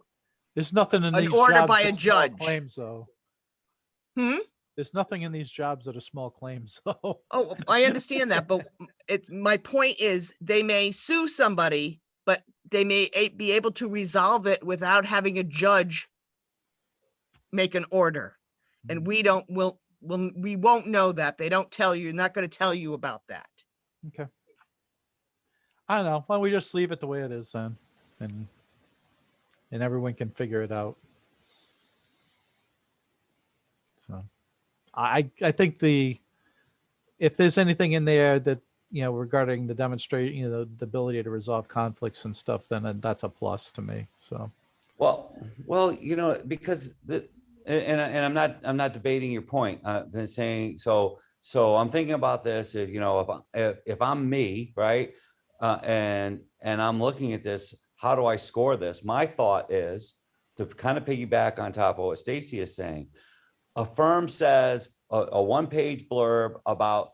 There's nothing in an these order jobs by that's a small judge. claims, though. There's nothing in these jobs that are small claims, though. Oh, I understand that, but my point is they may sue somebody, but they may be able to resolve it without having a judge make an order. And we won't know that. They don't tell you, not going to tell you about that. Okay. I don't know. Why don't we just leave it the way it is then, and everyone can figure it out. So, I think if there's anything in there that regarding the demonstrate, the ability to resolve conflicts and stuff, then that's a plus to me. So, well, because and I'm not debating your point. Been saying so I'm thinking about this. If I'm me, right, and I'm looking at this, how do I score this? My thought is to kind of piggyback on top of what Stacy is saying. A firm says a one-page blurb about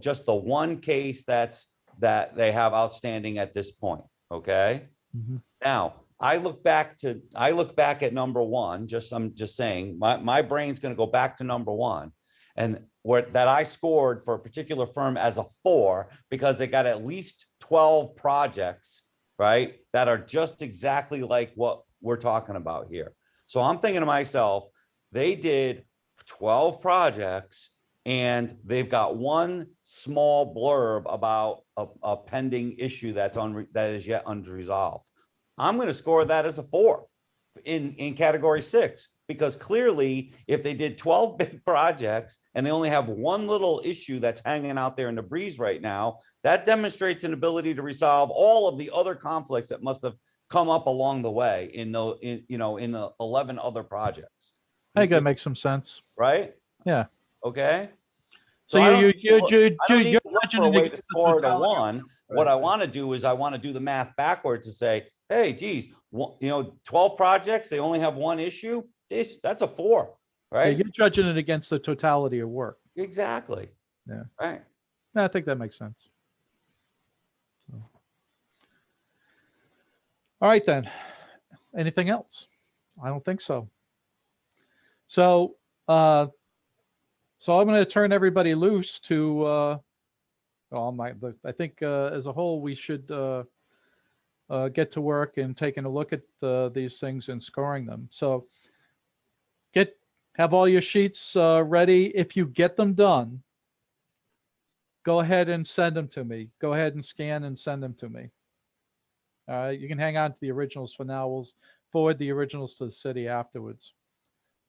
just the one case that they have outstanding at this point, okay? Mhm. Now, I look back at number one, I'm just saying, my brain's gonna go back to number one. And that I scored for a particular firm as a 4 because they got at least 12 projects, right? That are just exactly like what we're talking about here. So I'm thinking to myself, they did 12 projects and they've got one small blurb about a pending issue that is yet unresolved. I'm going to score that as a 4 in category 6, because clearly if they did 12 big projects and they only have one little issue that's hanging out there in the breeze right now, that demonstrates an ability to resolve all of the other conflicts that must have come up along the way in the 11 other projects. I think that makes some sense. Right? Yeah. Okay. So I don't you need to look- I don't need you're to look for a imagining way it to gets the score to totality. 1. What I want to do is I want to do the math backwards to say, hey, geez, 12 projects, they only have one issue. That's a 4, Yeah, right? you're judging it against the totality of work. Exactly. Yeah. Right. I think that makes sense. So. All right, then. Anything else? I don't think so. So, I'm going to turn everybody loose to, I think as a whole, we should get to work and taking a look at these things and scoring them. So have all your sheets ready. If you get them done, go ahead and send them to me. Go ahead and scan and send them to me. All right, you can hang on to the originals for now. We'll forward the originals to the city afterwards.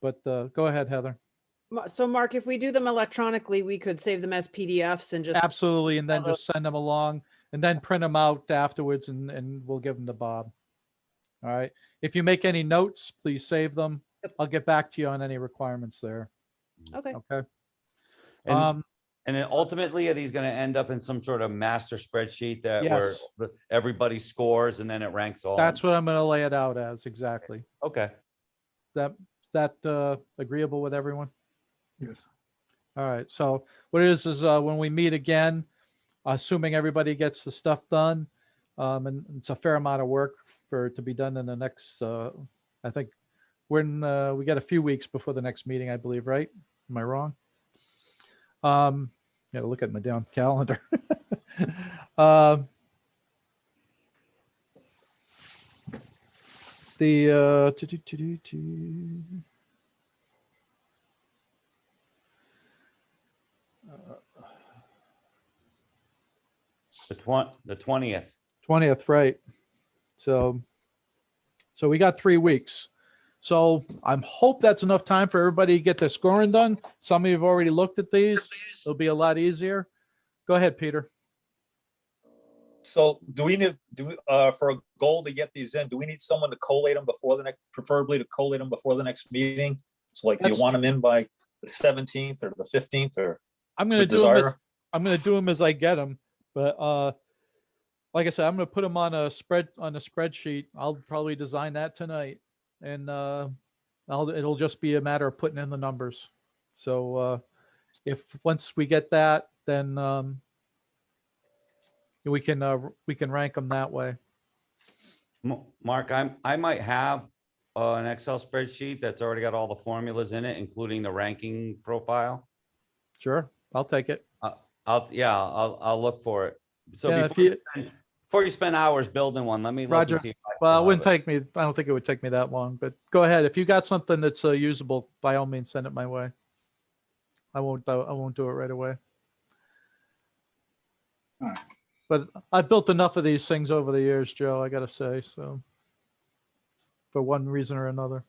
But go ahead, Heather. So Mark, if we do them electronically, we could save them as PDFs and just. Absolutely, and then just send them along and then print them out afterwards and we'll give them to Bob. All right. If you make any notes, please save them. I'll get back to you on any requirements there. Okay. Okay. And then ultimately, are these going to end up in some sort of master spreadsheet where Yes. everybody scores and then it ranks all? That's what I'm going to lay it out as. Exactly. Okay. That agreeable with everyone? Yes. All right. So what it is when we meet again, assuming everybody gets the stuff done, and it's a fair amount of work to be done in the next, I think when we got a few weeks before the next meeting, I believe, right? Am I wrong? Gotta look at my damn calendar. The 20th. 20th, right? So we got 3 weeks. So I hope that's enough time for everybody to get their scoring done. Some of you have already looked at these. It'll be a lot easier. Go ahead, Peter. So do we need, for a goal to get these in, do we need someone to collate them before the next, preferably to collate them before the next meeting? So like, do you That's- want them in by the 17th or the 15th or? I'm gonna With do them. desire. I'm gonna do them as I get them. But like I said, I'm gonna put them on a spreadsheet. I'll probably design that tonight, and it'll just be a matter of putting in the numbers. So if once we get that, then we can rank them that way. Mark, I might have an Excel spreadsheet that's already got all the formulas in it, including the ranking profile. Sure, I'll take it. I'll look for it. So Yeah, before you spend hours building one, let me look Roger. and see. If I Well, it still wouldn't have take me. I don't think it would take me that long. But go ahead. If you got something that's usable, by all means, send it my way. I won't do it right away. Alright. But I've built enough of these things over the years, Joe. I gotta say, so for one reason or another.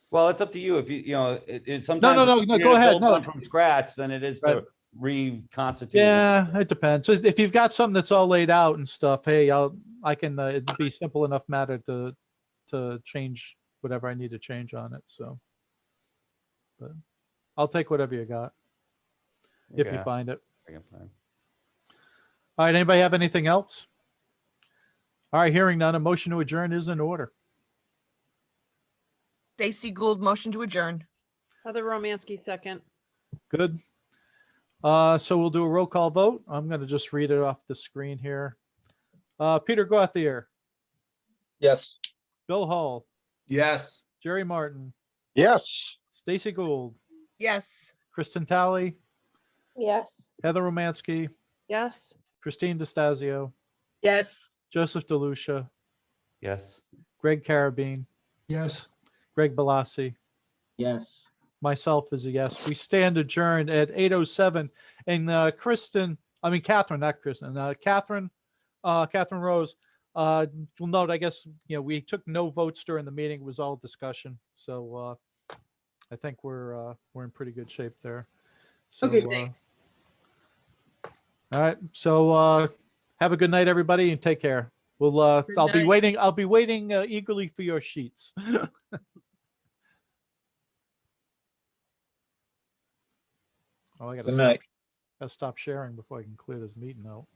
Well, it's up to you. If it sometimes no, it's easier go to ahead, build no. one from scratch than it is Right. to reconstitute. Yeah, it depends. So if you've got something that's all laid out and stuff, hey, I can. It'd be simple enough matter to change whatever I need to change on it. So, but I'll take whatever you got if you Yeah, find it. I can find. All right. Anybody have anything else? All right. Hearing none, a motion to adjourn is in order. Stacy Gould, motion to adjourn. Heather Romansky, second. Good. So we'll do a roll call vote. I'm going to just read it off the screen here. Peter Gauthier, Yes. Bill Hall, Yes. Jerry Martin, Yes. Stacy Gould, Yes. Kristen Talley, Yes. Heather Romansky, Yes. Christine DeStazio, Yes. Joseph DeLucia, Yes. Greg Carabine, Yes. Greg Balassi, Yes. myself is a yes. We stand adjourned at 8:07. And Catherine, not Kristen, Catherine Rose, will note, I guess, we took no votes during the meeting. It was all discussion. So I think we're in pretty good shape there. So, Okay, thanks. all right. So have a good night, everybody, and take care. I'll be night. waiting. I'll be waiting eagerly for your sheets. Oh, I Good night. gotta stop sharing before I can clear this meeting out.